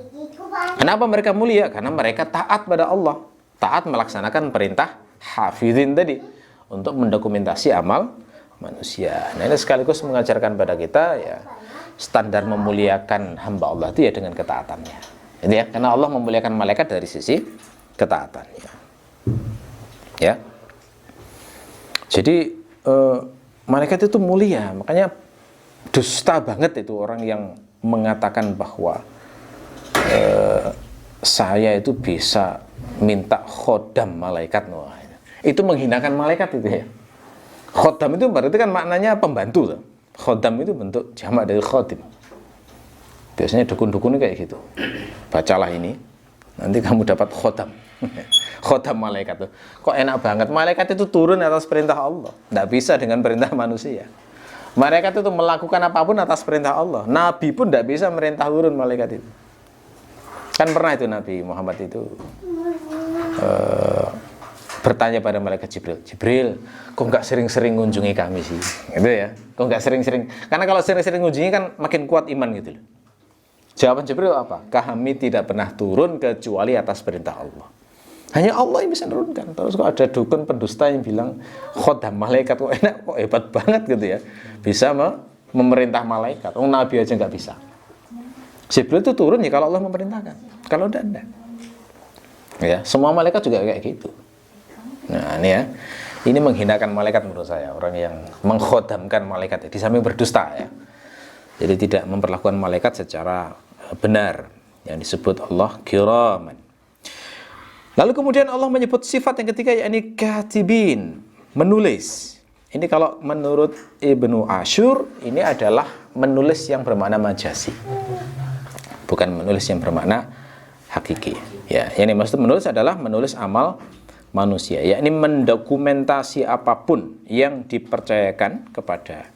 Kenapa mereka mulia? Karena mereka taat pada Allah, taat melaksanakan perintah hafizin tadi untuk mendokumentasi amal manusia. Nah, ini sekaligus mengajarkan pada kita ya standar memuliakan hamba Allah itu ya dengan ketaatannya. Jadi ya, karena Allah memuliakan malaikat dari sisi ketaatannya. Ya. Jadi malaikat itu mulia, makanya dusta banget itu orang yang mengatakan bahwa saya itu bisa minta khodam malaikat. Wah, itu menghinakan malaikat itu ya. Khodam itu berarti kan maknanya pembantu. Khodam itu bentuk jamak dari khodim. Biasanya dukun-dukun kayak gitu. Bacalah ini, nanti kamu dapat khodam. Khodam malaikat tuh. Kok enak banget, malaikat itu turun atas perintah Allah. Nggak bisa dengan perintah manusia. Malaikat itu melakukan apapun atas perintah Allah. Nabi pun nggak bisa merintah turun malaikat itu. Kan pernah itu Nabi Muhammad itu bertanya pada malaikat Jibril, Jibril, kok nggak sering-sering ngunjungi kami sih? Gitu ya. Kok nggak sering-sering? Karena kalau sering-sering ngunjungi kan makin kuat iman gitu loh. Jawaban Jibril apa? Kami tidak pernah turun kecuali atas perintah Allah. Hanya Allah yang bisa menurunkan. Terus kok ada dukun pendusta yang bilang khodam malaikat kok enak, kok hebat banget gitu ya. Bisa memerintah malaikat. Nabi aja nggak bisa. Jibril itu turun ya kalau Allah memerintahkan. Kalau enggak. Ya, semua malaikat juga kayak gitu. Nah, ini ya. Ini menghinakan malaikat menurut saya, orang yang mengkhodamkan malaikat di samping berdusta ya. Jadi tidak memperlakukan malaikat secara benar yang disebut Allah kiraman. Lalu kemudian Allah menyebut sifat yang ketiga yakni katibin, menulis. Ini kalau menurut Ibnu Ashur ini adalah menulis yang bermakna majasi. Bukan menulis yang bermakna hakiki. Ya, yang dimaksud menulis adalah menulis amal manusia, yakni mendokumentasi apapun yang dipercayakan kepada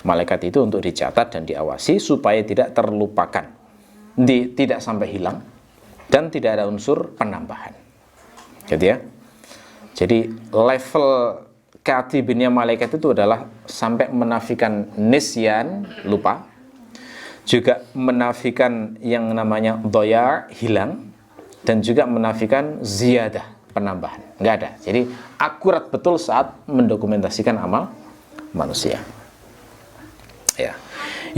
malaikat itu untuk dicatat dan diawasi supaya tidak terlupakan, tidak sampai hilang dan tidak ada unsur penambahan. Gitu ya. Jadi level katibinnya malaikat itu adalah sampai menafikan nisyan, lupa, juga menafikan yang namanya doya, hilang, dan juga menafikan ziyadah, penambahan. Nggak ada. Jadi akurat betul saat mendokumentasikan amal manusia. Ya.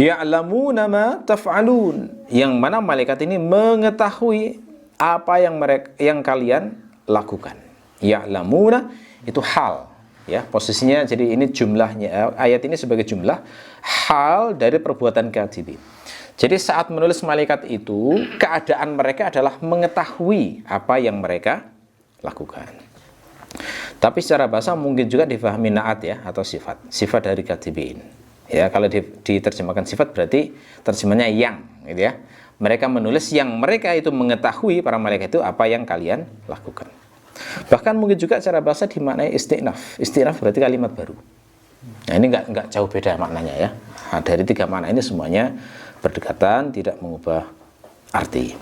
Ya'lamuna ma taf'alun. Yang mana malaikat ini mengetahui apa yang kalian lakukan. Ya'lamuna itu hal, ya, posisinya. Jadi ini jumlahnya, ayat ini sebagai jumlah hal dari perbuatan katibin. Jadi saat menulis malaikat itu, keadaan mereka adalah mengetahui apa yang mereka lakukan. Tapi secara bahasa mungkin juga difahami naat ya, atau sifat dari katibin. Ya, kalau diterjemahkan sifat berarti terjemahnya yang, gitu ya. Mereka menulis yang mereka itu mengetahui, para malaikat itu apa yang kalian lakukan. Bahkan mungkin juga secara bahasa dimaknai istinaf. Istinaf berarti kalimat baru. Nah, ini nggak jauh beda maknanya ya. Nah, dari tiga makna ini semuanya berdekatan, tidak mengubah arti.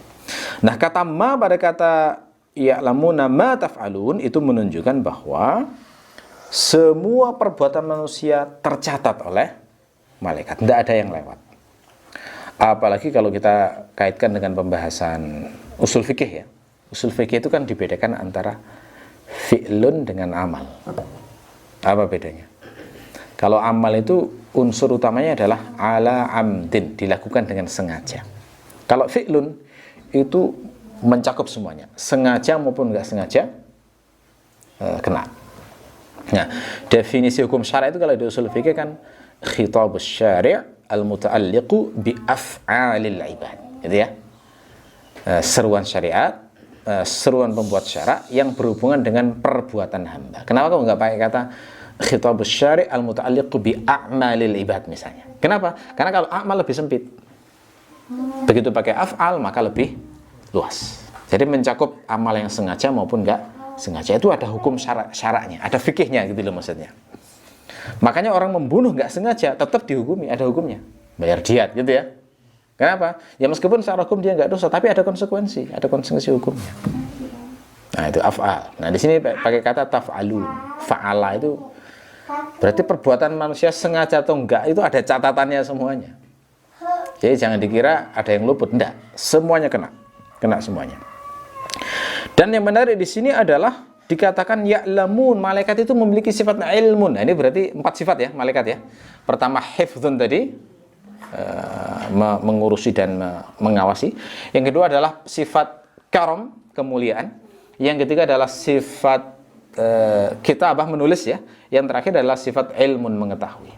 Nah, kata ma pada kata ya'lamuna ma taf'alun itu menunjukkan bahwa semua perbuatan manusia tercatat oleh malaikat, tidak ada yang lewat. Apalagi kalau kita kaitkan dengan pembahasan usul fikih ya. Usul fikih itu kan dibedakan antara fi'lun dengan amal. Apa bedanya? Kalau amal itu unsur utamanya adalah ala amdin, dilakukan dengan sengaja. Kalau fi'lun itu mencakup semuanya, sengaja maupun enggak sengaja kena. Nah, definisi hukum syara itu kalau di usul fikih kan khitabus syari' al-muta'alliqu bi af'alil ibad, gitu ya. Seruan syariat, seruan pembuat syara' yang berhubungan dengan perbuatan hamba. Kenapa kamu enggak pakai kata khitabus syari' al-muta'alliqu bi a'malil ibad misalnya? Kenapa? Karena kalau a'mal lebih sempit. Begitu pakai af'al maka lebih luas. Jadi mencakup amal yang sengaja maupun enggak sengaja. Itu ada hukum syaraknya, ada fikihnya gitu loh maksudnya. Makanya orang membunuh enggak sengaja tetap dihukumi, ada hukumnya. Bayar diat gitu ya. Kenapa? Ya meskipun secara hukum dia enggak dosa, tapi ada konsekuensi hukumnya. Nah, itu af'al. Nah, di sini pakai kata taf'alun. Fa'ala itu berarti perbuatan manusia sengaja atau enggak itu ada catatannya semuanya. Jadi jangan dikira ada yang luput, enggak. Semuanya kena semuanya. Dan yang menarik di sini adalah dikatakan ya'lamun, malaikat itu memiliki sifat ilmun. Nah, ini berarti 4 sifat ya malaikat ya. Pertama hifdzun tadi, mengurusi dan mengawasi. Yang kedua adalah sifat karam, kemuliaan. Yang ketiga adalah sifat kitabah, menulis ya. Yang terakhir adalah sifat ilmun, mengetahui.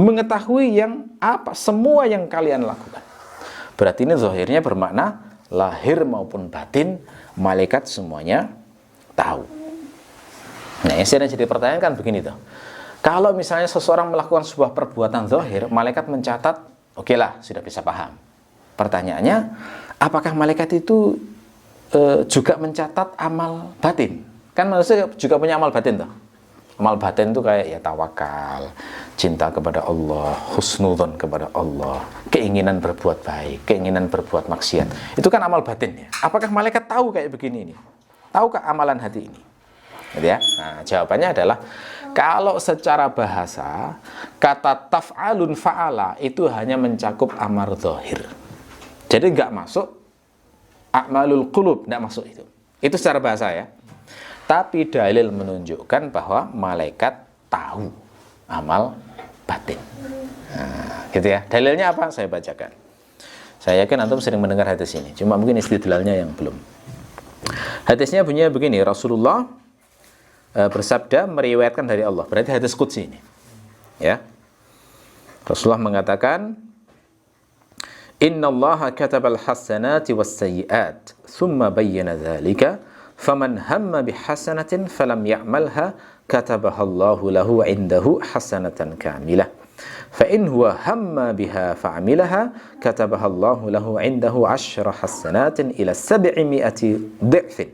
mengetahui yang apa semua yang kalian lakukan. Berarti ini zahirnya bermakna lahir maupun batin malaikat semuanya tahu. Nah, yang sedang jadi pertanyaan kan begini tuh. Kalau misalnya seseorang melakukan sebuah perbuatan zahir, malaikat mencatat, oke lah, sudah bisa paham. Pertanyaannya, apakah malaikat itu juga mencatat amal batin? Kan manusia juga punya amal batin tuh. Amal batin itu kayak ya tawakal, cinta kepada Allah, husnudzon kepada Allah, keinginan berbuat baik, keinginan berbuat maksiat. Itu kan amal batin ya. Apakah malaikat tahu kayak begini ini? Tahukah amalan hati ini? Gitu ya. Nah, jawabannya adalah kalau secara bahasa kata taf'alun fa'ala itu hanya mencakup amar zahir. Jadi nggak masuk a'malul qulub, nggak masuk itu. Itu secara bahasa ya. Tapi dalil menunjukkan bahwa malaikat tahu amal batin. Nah, gitu ya. Dalilnya apa? Saya bacakan. Saya yakin antum sering mendengar hadis ini. Cuma mungkin istidlalnya yang belum. Hadisnya bunyinya begini. Rasulullah bersabda meriwayatkan dari Allah. Berarti hadis qudsi ini. Ya. Rasulullah mengatakan, "Innallaha katabal hasanati was sayyi'at, thumma bayyana dzalika." Faman hamma bihasanatin falam ya'malha katabaha Allahu lahu 'indahu hasanatan kamilah. Fa in huwa hamma biha fa'amilaha katabaha Allahu lahu 'indahu 10 hasanatin ila 700 dhifin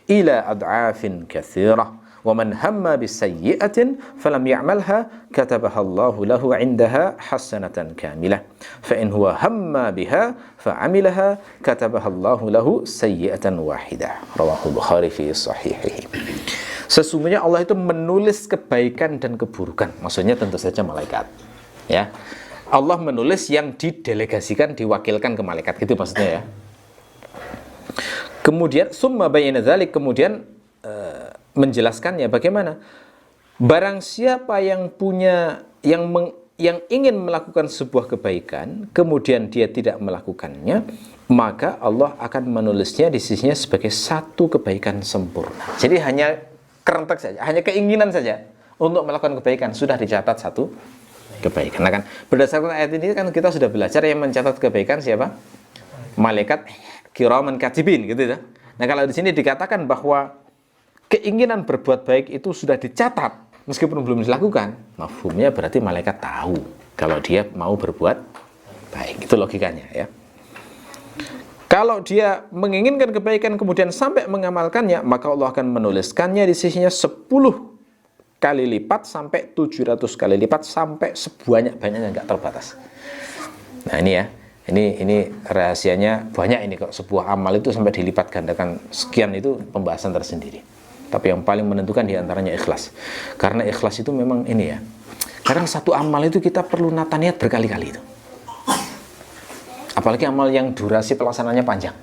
ila ad'afin katsirah. Wa man hamma bisayyi'atin falam ya'malha katabaha Allahu lahu 'indaha hasanatan kamilah. Fa in huwa hamma biha fa'amilaha katabaha Allahu lahu sayyi'atan wahidah. Rawahu Bukhari fi sahihihi. Sesungguhnya Allah itu menulis kebaikan dan keburukan. Maksudnya tentu saja malaikat. Ya. Allah menulis yang didelegasikan, diwakilkan ke malaikat, gitu maksudnya ya. Kemudian summa bayyana dzalik, kemudian menjelaskannya bagaimana barang siapa yang punya yang ingin melakukan sebuah kebaikan kemudian dia tidak melakukannya, maka Allah akan menulisnya di sisinya sebagai satu kebaikan sempurna. Jadi hanya kerentek saja, hanya keinginan saja untuk melakukan kebaikan sudah dicatat satu kebaikan. Nah kan berdasarkan ayat ini kan kita sudah belajar yang mencatat kebaikan siapa? Malaikat kiraman katibin, gitu ya. Nah kalau di sini dikatakan bahwa keinginan berbuat baik itu sudah dicatat meskipun belum dilakukan, mafhumnya berarti malaikat tahu kalau dia mau berbuat baik. Itu logikanya ya. Kalau dia menginginkan kebaikan kemudian sampai mengamalkannya, maka Allah akan menuliskannya di sisinya 10 kali lipat sampai 700 kali lipat sampai sebanyak-banyaknya, nggak terbatas. Nah ini ya, ini rahasianya banyak ini kok. Sebuah amal itu sampai dilipat gandakan sekian, itu pembahasan tersendiri. Tapi yang paling menentukan diantaranya ikhlas. Karena ikhlas itu memang ini ya. Kadang satu amal itu kita perlu nata niat berkali-kali itu. Apalagi amal yang durasi pelaksananya panjang.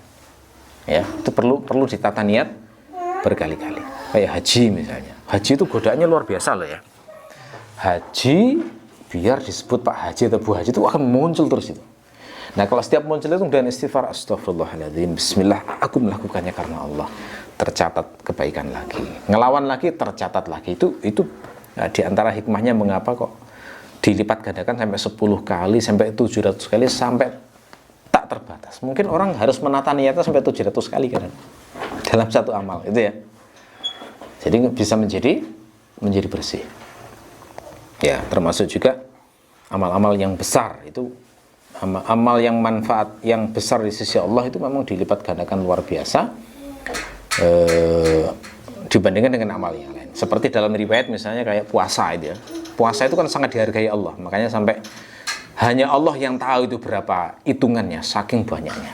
Ya, itu perlu ditata niat berkali-kali. Kayak haji misalnya. Haji itu godaannya luar biasa loh ya. Haji biar disebut Pak Haji atau Bu Haji itu akan muncul terus itu. Nah, kalau setiap muncul itu kemudian istighfar, astagfirullahaladzim, bismillah, aku melakukannya karena Allah. Tercatat kebaikan lagi, ngelawan lagi tercatat lagi. Itu ya, di antara hikmahnya mengapa kok dilipat gandakan sampai 10 kali sampai 700 kali sampai tak terbatas. Mungkin orang harus menata niatnya sampai 700 kali kan dalam satu amal itu ya. Jadi bisa menjadi bersih. Ya, termasuk juga amal-amal yang besar itu, amal yang manfaat yang besar di sisi Allah itu memang dilipat gandakan luar biasa. Dibandingkan dengan amal yang lain. Seperti dalam riwayat misalnya kayak puasa itu ya. Puasa itu kan sangat dihargai Allah. Makanya sampai hanya Allah yang tahu itu berapa hitungannya, saking banyaknya.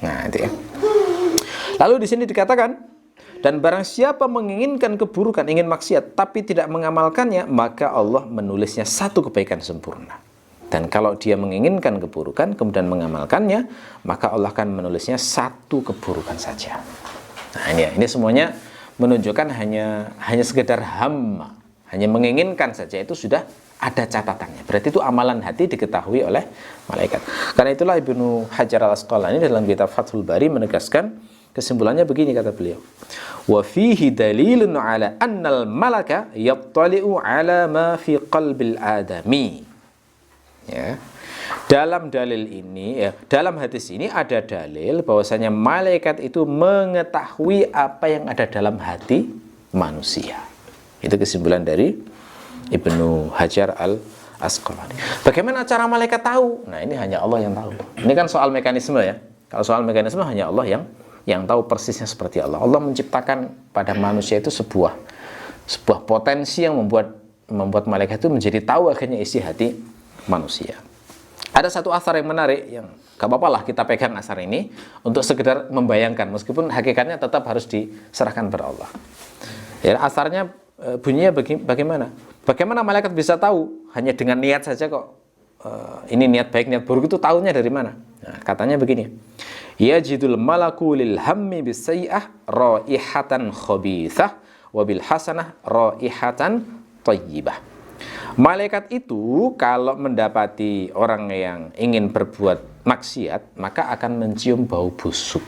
Nah, itu ya. Lalu di sini dikatakan, dan barang siapa menginginkan keburukan, ingin maksiat, tapi tidak mengamalkannya, maka Allah menulisnya satu kebaikan sempurna. Dan kalau dia menginginkan keburukan, kemudian mengamalkannya, maka Allah akan menulisnya satu keburukan saja. Nah ini semuanya menunjukkan hanya sekedar hamma, hanya menginginkan saja itu sudah ada catatannya. Berarti itu amalan hati diketahui oleh malaikat. Karena itulah Ibnu Hajar al-Asqalani dalam kitab Fathul Bari menegaskan kesimpulannya begini kata beliau. Wa fihi dalilun ala annal malaka yattali'u ala ma fi qalbil adami Ya. Dalam dalil ini, dalam hadis ini ada dalil bahwasanya malaikat itu mengetahui apa yang ada dalam hati manusia. Itu kesimpulan dari Ibnu Hajar Al-Asqalani. Bagaimana cara malaikat tahu? Nah, ini hanya Allah yang tahu. Ini kan soal mekanisme ya. Kalau soal mekanisme hanya Allah yang tahu persisnya seperti Allah. Allah menciptakan pada manusia itu sebuah potensi yang membuat malaikat itu menjadi tahu akhirnya isi hati manusia. Ada satu asar yang menarik yang gak apa-apa lah kita pegang asar ini untuk sekedar membayangkan meskipun hakikatnya tetap harus diserahkan kepada Allah. Ya, asarnya bunyinya bagaimana? Bagaimana malaikat bisa tahu hanya dengan niat saja kok? Ini niat baik, niat buruk itu tahunya dari mana? Nah, katanya begini. Yajidul malaku lil hammi bisayyi'ah raihatan khabithah wa bil hasanah raihatan thayyibah. Malaikat itu kalau mendapati orang yang ingin berbuat maksiat, maka akan mencium bau busuk.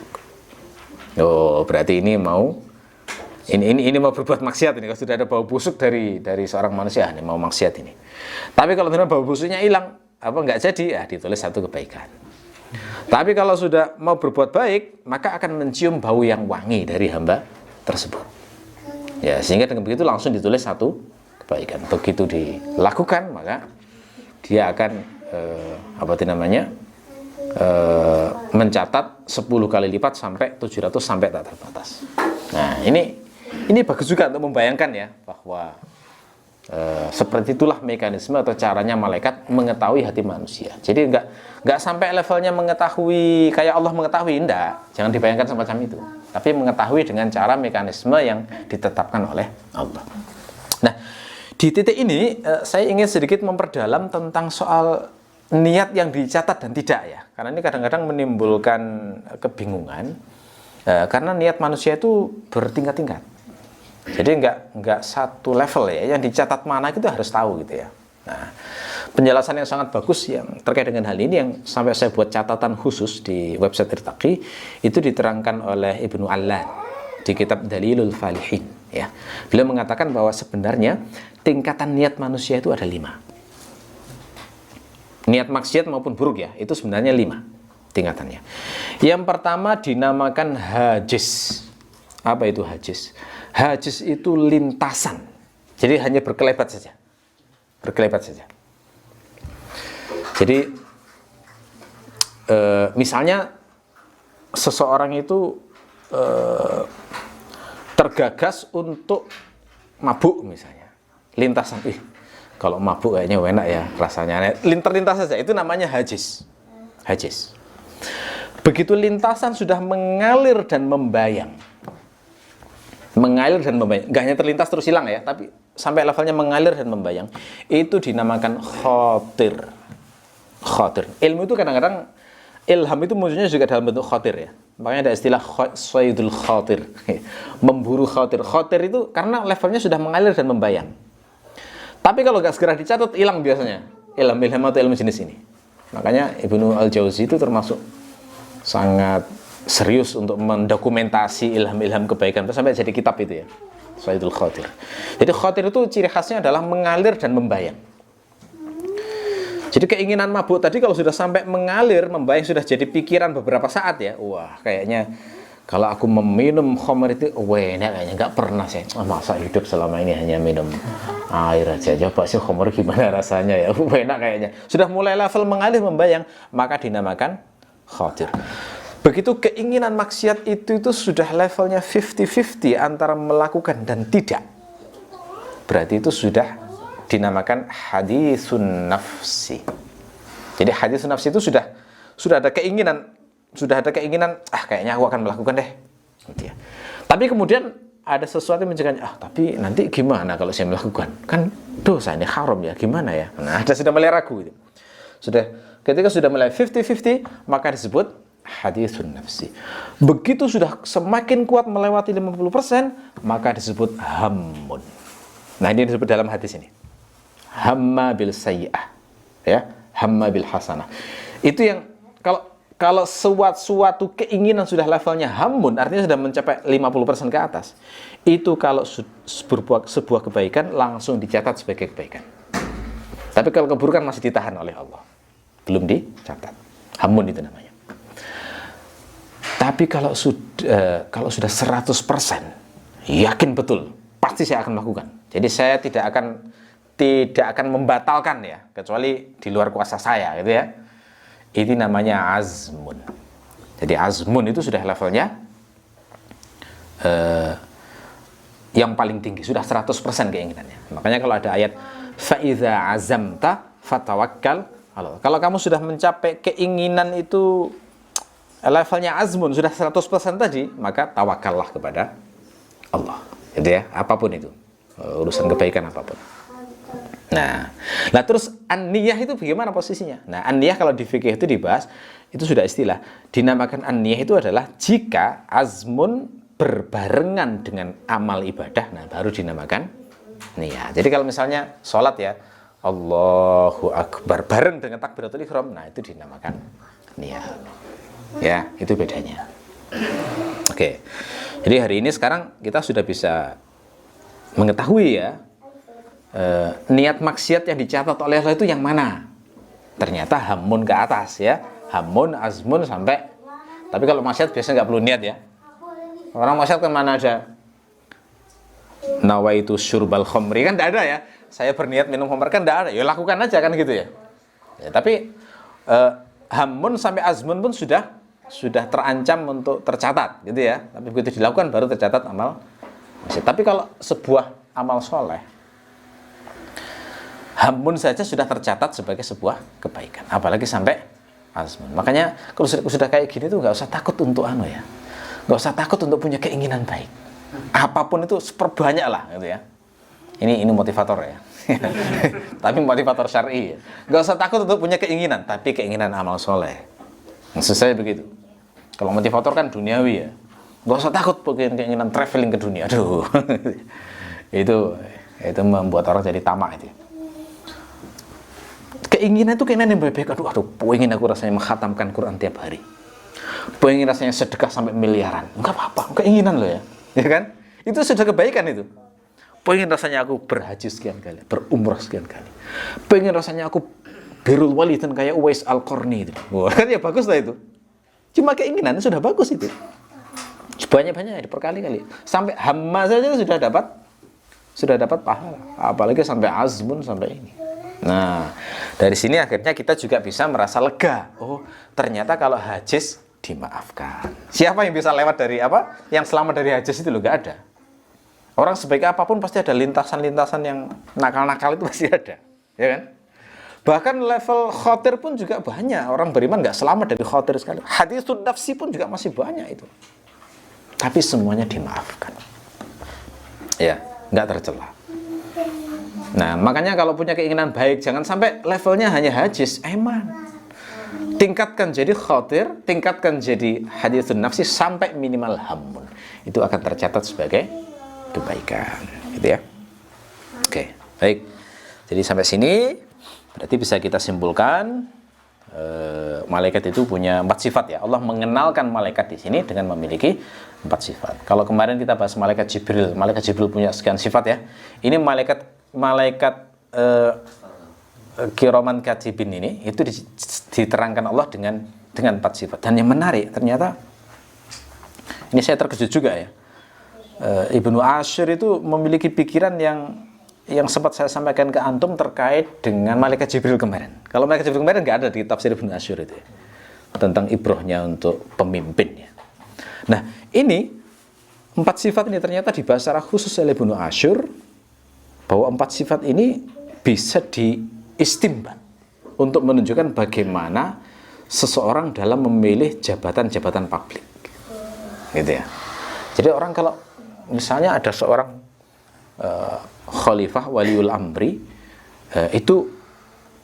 Oh, berarti ini mau berbuat maksiat ini. Kalau sudah ada bau busuk dari seorang manusia, ini mau maksiat ini. Tapi kalau ternyata bau busuknya hilang, nggak jadi, ditulis satu kebaikan. Tapi kalau sudah mau berbuat baik, maka akan mencium bau yang wangi dari hamba tersebut. Ya, sehingga dengan begitu langsung ditulis satu kebaikan. Begitu dilakukan, maka dia akan mencatat 10 kali lipat sampai 700 sampai tak terbatas. Nah, ini bagus juga untuk membayangkan ya bahwa seperti itulah mekanisme atau caranya malaikat mengetahui hati manusia. Jadi enggak sampai levelnya mengetahui kayak Allah mengetahui, enggak. Jangan dibayangkan semacam itu. Tapi mengetahui dengan cara mekanisme yang ditetapkan oleh Allah. Nah, di titik ini saya ingin sedikit memperdalam tentang soal niat yang dicatat dan tidak ya. Karena ini kadang-kadang menimbulkan kebingungan karena niat manusia itu bertingkat-tingkat. Jadi enggak satu level ya, yang dicatat mana itu harus tahu gitu ya. Nah, penjelasan yang sangat bagus yang terkait dengan hal ini yang sampai saya buat catatan khusus di website Tirtaqi itu diterangkan oleh Ibnu Allan di kitab Dalilul Falihin ya. Beliau mengatakan bahwa sebenarnya tingkatan niat manusia itu ada 5. Niat maksiat maupun buruk ya, itu sebenarnya 5 tingkatannya. Yang pertama dinamakan hajis. Apa itu hajis? Hajis itu lintasan. Jadi hanya berkelebat saja. Berkelebat saja. Jadi misalnya seseorang itu tergagas untuk mabuk misalnya. Lintasan. Kalau mabuk kayaknya enak ya rasanya. Terlintas saja. Itu namanya hajis. Hajis. Begitu lintasan sudah mengalir dan membayang. Mengalir dan membayang, nggak hanya terlintas terus hilang ya, tapi sampai levelnya mengalir dan membayang, itu dinamakan khotir. Khotir. Ilmu itu kadang-kadang ilham itu munculnya juga dalam bentuk khotir ya. Makanya ada istilah sayyidul khotir, memburu khotir. Khotir itu karena levelnya sudah mengalir dan membayang. Tapi kalau nggak segera dicatat hilang biasanya ilham atau ilmu jenis ini. Makanya Ibnu Al-Jauzi itu termasuk sangat serius untuk mendokumentasi ilham-ilham kebaikan sampai jadi kitab itu ya, Sayyidul Khotir. Jadi khotir itu ciri khasnya adalah mengalir dan membayang. Jadi keinginan mabuk tadi kalau sudah sampai mengalir, membayang, sudah jadi pikiran beberapa saat ya, wah kayaknya kalau aku meminum khamr itu, enak kayaknya, nggak pernah saya masa hidup selama ini hanya minum air aja. Coba sih khamr gimana rasanya ya, enak kayaknya. Sudah mulai level mengalir membayang, maka dinamakan khotir. Begitu keinginan maksiat itu sudah levelnya 50-50 antara melakukan dan tidak. Berarti itu sudah dinamakan hadisun nafsi. Jadi hadisun nafsi itu sudah ada keinginan, kayaknya aku akan melakukan deh. Gitu ya. Tapi kemudian ada sesuatu yang mencegahnya, tapi nanti gimana kalau saya melakukan? Kan dosa ini haram ya, gimana ya? Nah, sudah mulai ragu gitu. Ketika sudah mulai 50-50, maka disebut hadisun nafsi. Begitu sudah semakin kuat melewati 50%, maka disebut hammun. Nah, ini disebut dalam hadis ini. Hamma bil sayyi'ah. Ya, hamma bil hasanah. Itu yang kalau suatu keinginan sudah levelnya hammun, artinya sudah mencapai 50% ke atas. Itu kalau sebuah kebaikan langsung dicatat sebagai kebaikan. Tapi kalau keburukan masih ditahan oleh Allah, belum dicatat. Hamun itu namanya. Tapi kalau sudah 100% yakin betul, pasti saya akan melakukan. Jadi saya tidak akan membatalkan ya, kecuali di luar kuasa saya, gitu ya. Ini namanya azmun. Jadi azmun itu sudah levelnya yang paling tinggi, sudah 100% keinginannya. Makanya kalau ada ayat fa'idza azamta fatawakkal. Kalau kamu sudah mencapai keinginan itu levelnya azmun, sudah 100% tadi, maka tawakallah kepada Allah. Gitu ya, apapun itu. Urusan kebaikan apapun. Nah terus an-niyah itu bagaimana posisinya? Nah, an-niyah kalau di fikih itu dibahas, itu sudah istilah. Dinamakan an-niyah itu adalah jika azmun berbarengan dengan amal ibadah, nah baru dinamakan niyah. Jadi kalau misalnya sholat ya, Allahu Akbar bareng dengan takbiratul ihram, nah itu dinamakan niyah. Ya, itu bedanya. Oke. Jadi hari ini sekarang kita sudah bisa mengetahui ya, niat maksiat yang dicatat oleh Allah itu yang mana. Ternyata hamun ke atas ya, hamun, azmun sampai. Tapi kalau maksiat biasanya nggak perlu niat ya. Orang maksiat kan mana ada nawaitu syurbal khomri, kan tidak ada ya. Saya berniat minum khamr, kan tidak ada. Ya lakukan aja kan gitu ya. Tapi hamun sampai azmun pun sudah terancam untuk tercatat gitu ya. Tapi begitu dilakukan baru tercatat amal maksiat. Tapi kalau sebuah amal soleh, hamun saja sudah tercatat sebagai sebuah kebaikan, apalagi sampai azmun. Makanya kalau sudah kayak gini tuh nggak usah takut untuk ya, nggak usah takut untuk punya keinginan baik. Apapun itu seperbanyak lah gitu ya. Ini motivator ya. Tapi motivator syar'i ya. Nggak usah takut untuk punya keinginan, tapi keinginan amal soleh. Maksud saya begitu. Kalau motivator kan duniawi ya. Nggak usah takut punya keinginan traveling ke dunia. Aduh. itu membuat orang jadi tamak itu. Keinginan itu keinginan yang baik. Aduh, pengen aku rasanya menghatamkan Quran tiap hari. Pengen rasanya sedekah sampai miliaran. Enggak apa-apa, keinginan loh ya. Ya kan? Itu sudah kebaikan itu. Pengen rasanya aku berhaji sekian kali, berumrah sekian kali. Pengen rasanya aku birrul walidain kayak Uwais Al-Qarni itu. Wah, kan ya bagus lah itu. Cuma keinginan sudah bagus itu. Banyak-banyak diperkali-kali. Sampai hamma saja sudah dapat pahala. Apalagi sampai azmun sampai ini. Nah, dari sini akhirnya kita juga bisa merasa lega. Oh, ternyata kalau hajis dimaafkan. Siapa yang bisa lewat dari apa? Yang selamat dari hajis itu loh, nggak ada. Orang sebaik apapun pasti ada lintasan-lintasan yang nakal-nakal itu pasti ada, ya kan? Bahkan level khotir pun juga banyak. Orang beriman nggak selamat dari khotir sekali. Hadisun nafsi pun juga masih banyak itu. Tapi semuanya dimaafkan. Ya, nggak tercela. Nah, makanya kalau punya keinginan baik, jangan sampai levelnya hanya hajis, eman. Tingkatkan jadi khotir, tingkatkan jadi hadisun nafsi sampai minimal hamun. Itu akan tercatat sebagai kebaikan, gitu ya. Oke, baik. Jadi sampai sini berarti bisa kita simpulkan malaikat itu punya 4 sifat ya. Allah mengenalkan malaikat di sini dengan memiliki 4 sifat. Kalau kemarin kita bahas malaikat Jibril punya sekian sifat ya. Ini malaikat Kiraman Katibin ini itu diterangkan Allah dengan 4 sifat. Dan yang menarik ternyata ini saya terkejut juga ya. Ibnu Ashur itu memiliki pikiran yang sempat saya sampaikan ke antum terkait dengan malaikat Jibril kemarin. Kalau malaikat Jibril kemarin nggak ada di tafsir Ibnu Ashur itu ya, tentang ibrohnya untuk pemimpinnya. Nah, ini 4 sifat ini ternyata dibahas secara khusus oleh Ibnu Ashur, bahwa 4 sifat ini bisa diistimbat untuk menunjukkan bagaimana seseorang dalam memilih jabatan-jabatan publik, gitu ya. Jadi orang kalau misalnya ada seorang khalifah waliul amri itu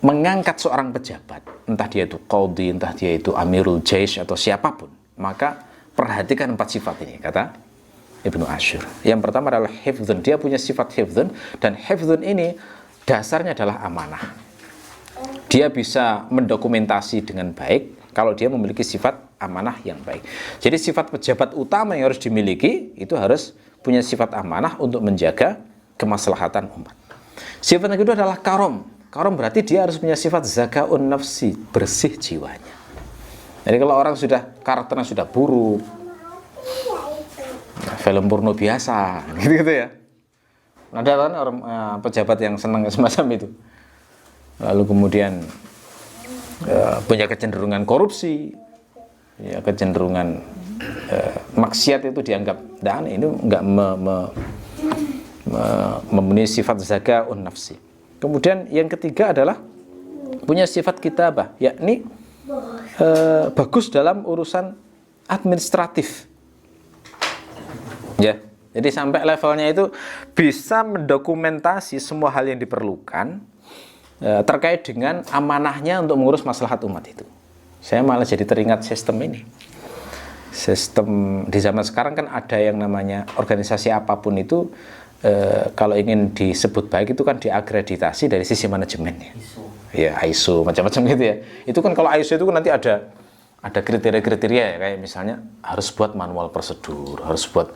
mengangkat seorang pejabat, entah dia itu qadhi, entah dia itu amirul jaish atau siapapun, maka perhatikan 4 sifat ini, kata Ibnu Ashur. Yang pertama adalah hifdzun, dia punya sifat hifdzun, dan hifdzun ini dasarnya adalah amanah. Dia bisa mendokumentasi dengan baik kalau dia memiliki sifat amanah yang baik. Jadi sifat pejabat utama yang harus dimiliki itu harus punya sifat amanah untuk menjaga kemaslahatan umat. Sifat yang kedua adalah karom. karam berarti dia harus punya sifat zakaun nafsi, bersih jiwanya. Jadi kalau orang sudah karakternya sudah buruk, film porno biasa, gitu ya. Ada kan orang pejabat yang senang semacam itu. Lalu kemudian punya kecenderungan korupsi, ya kecenderungan maksiat itu dianggap dan ini enggak memenuhi sifat zakaun nafsi. Kemudian yang ketiga adalah punya sifat kitabah, yakni bagus dalam urusan administratif. Ya, jadi sampai levelnya itu bisa mendokumentasi semua hal yang diperlukan terkait dengan amanahnya untuk mengurus maslahat umat itu. Saya malah jadi teringat sistem ini. Sistem di zaman sekarang kan ada yang namanya organisasi apapun itu kalau ingin disebut baik itu kan diakreditasi dari sisi manajemennya. Ya, ISO macam-macam gitu ya. Itu kan kalau ISO itu kan nanti ada kriteria-kriteria ya, kayak misalnya harus buat manual prosedur, harus buat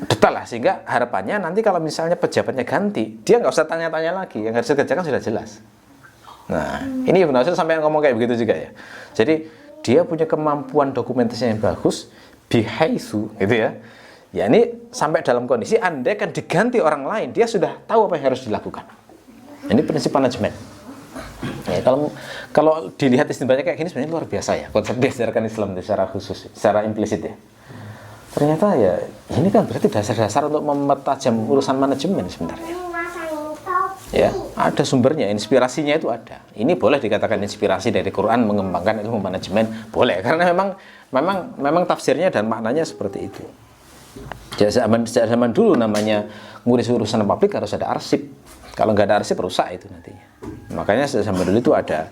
detail lah, sehingga harapannya nanti kalau misalnya pejabatnya ganti, dia nggak usah tanya-tanya lagi, yang harus dikerjakan sudah jelas. Nah, ini Ibnu Ashir sampai ngomong kayak begitu juga ya. Jadi dia punya kemampuan dokumentasi yang bagus, bihaitsu gitu ya. Ya ini sampai dalam kondisi andai kan diganti orang lain, dia sudah tahu apa yang harus dilakukan. Ini prinsip manajemen. Ya, kalau dilihat istimewanya kayak gini sebenarnya luar biasa ya, konsep diajarkan Islam secara khusus, secara implisit ya. Ternyata ya ini kan berarti dasar-dasar untuk mempertajam urusan manajemen sebenarnya. Ya, ada sumbernya, inspirasinya itu ada. Ini boleh dikatakan inspirasi dari Quran mengembangkan ilmu manajemen, boleh karena memang tafsirnya dan maknanya seperti itu. Sejak zaman dulu namanya ngurus urusan publik harus ada arsip. Kalau nggak ada arsip rusak itu nantinya. Makanya sejak zaman dulu itu ada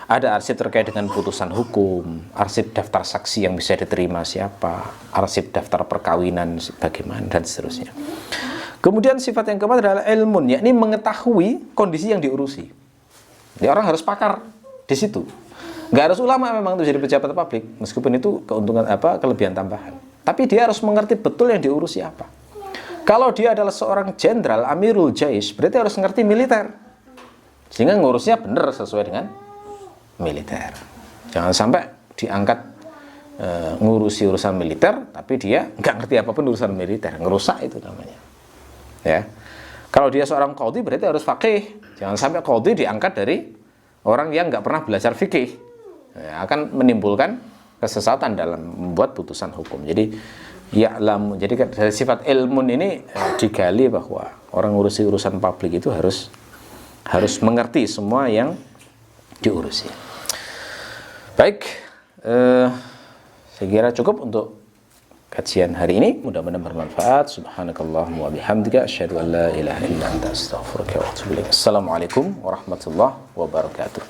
arsip terkait dengan putusan hukum, arsip daftar saksi yang bisa diterima siapa, arsip daftar perkawinan bagaimana dan seterusnya. Kemudian sifat yang keempat adalah ilmun, yakni mengetahui kondisi yang diurusi. Jadi orang harus pakar di situ. Nggak harus ulama memang untuk jadi pejabat publik, meskipun itu keuntungan kelebihan tambahan. Tapi dia harus mengerti betul yang diurusi apa. Kalau dia adalah seorang jenderal, amirul jais, berarti harus mengerti militer. Sehingga ngurusnya benar sesuai dengan militer. Jangan sampai diangkat ngurusi urusan militer, tapi dia nggak ngerti apapun urusan militer, ngerusak itu namanya. Ya, kalau dia seorang qadhi berarti harus faqih. Jangan sampai qadhi diangkat dari orang yang nggak pernah belajar fikih, ya, akan menimbulkan kesesatan dalam membuat putusan hukum. Jadi jadi dari sifat ilmun ini digali bahwa orang ngurusi urusan publik itu harus mengerti semua yang diurusi. Baik, saya kira cukup untuk kajian hari ini. Mudah-mudahan bermanfaat. Subhanakallahumma wa bihamdika asyhadu an la ilaha illa anta astaghfiruka wa atubu ilaik. Assalamualaikum warahmatullahi wabarakatuh.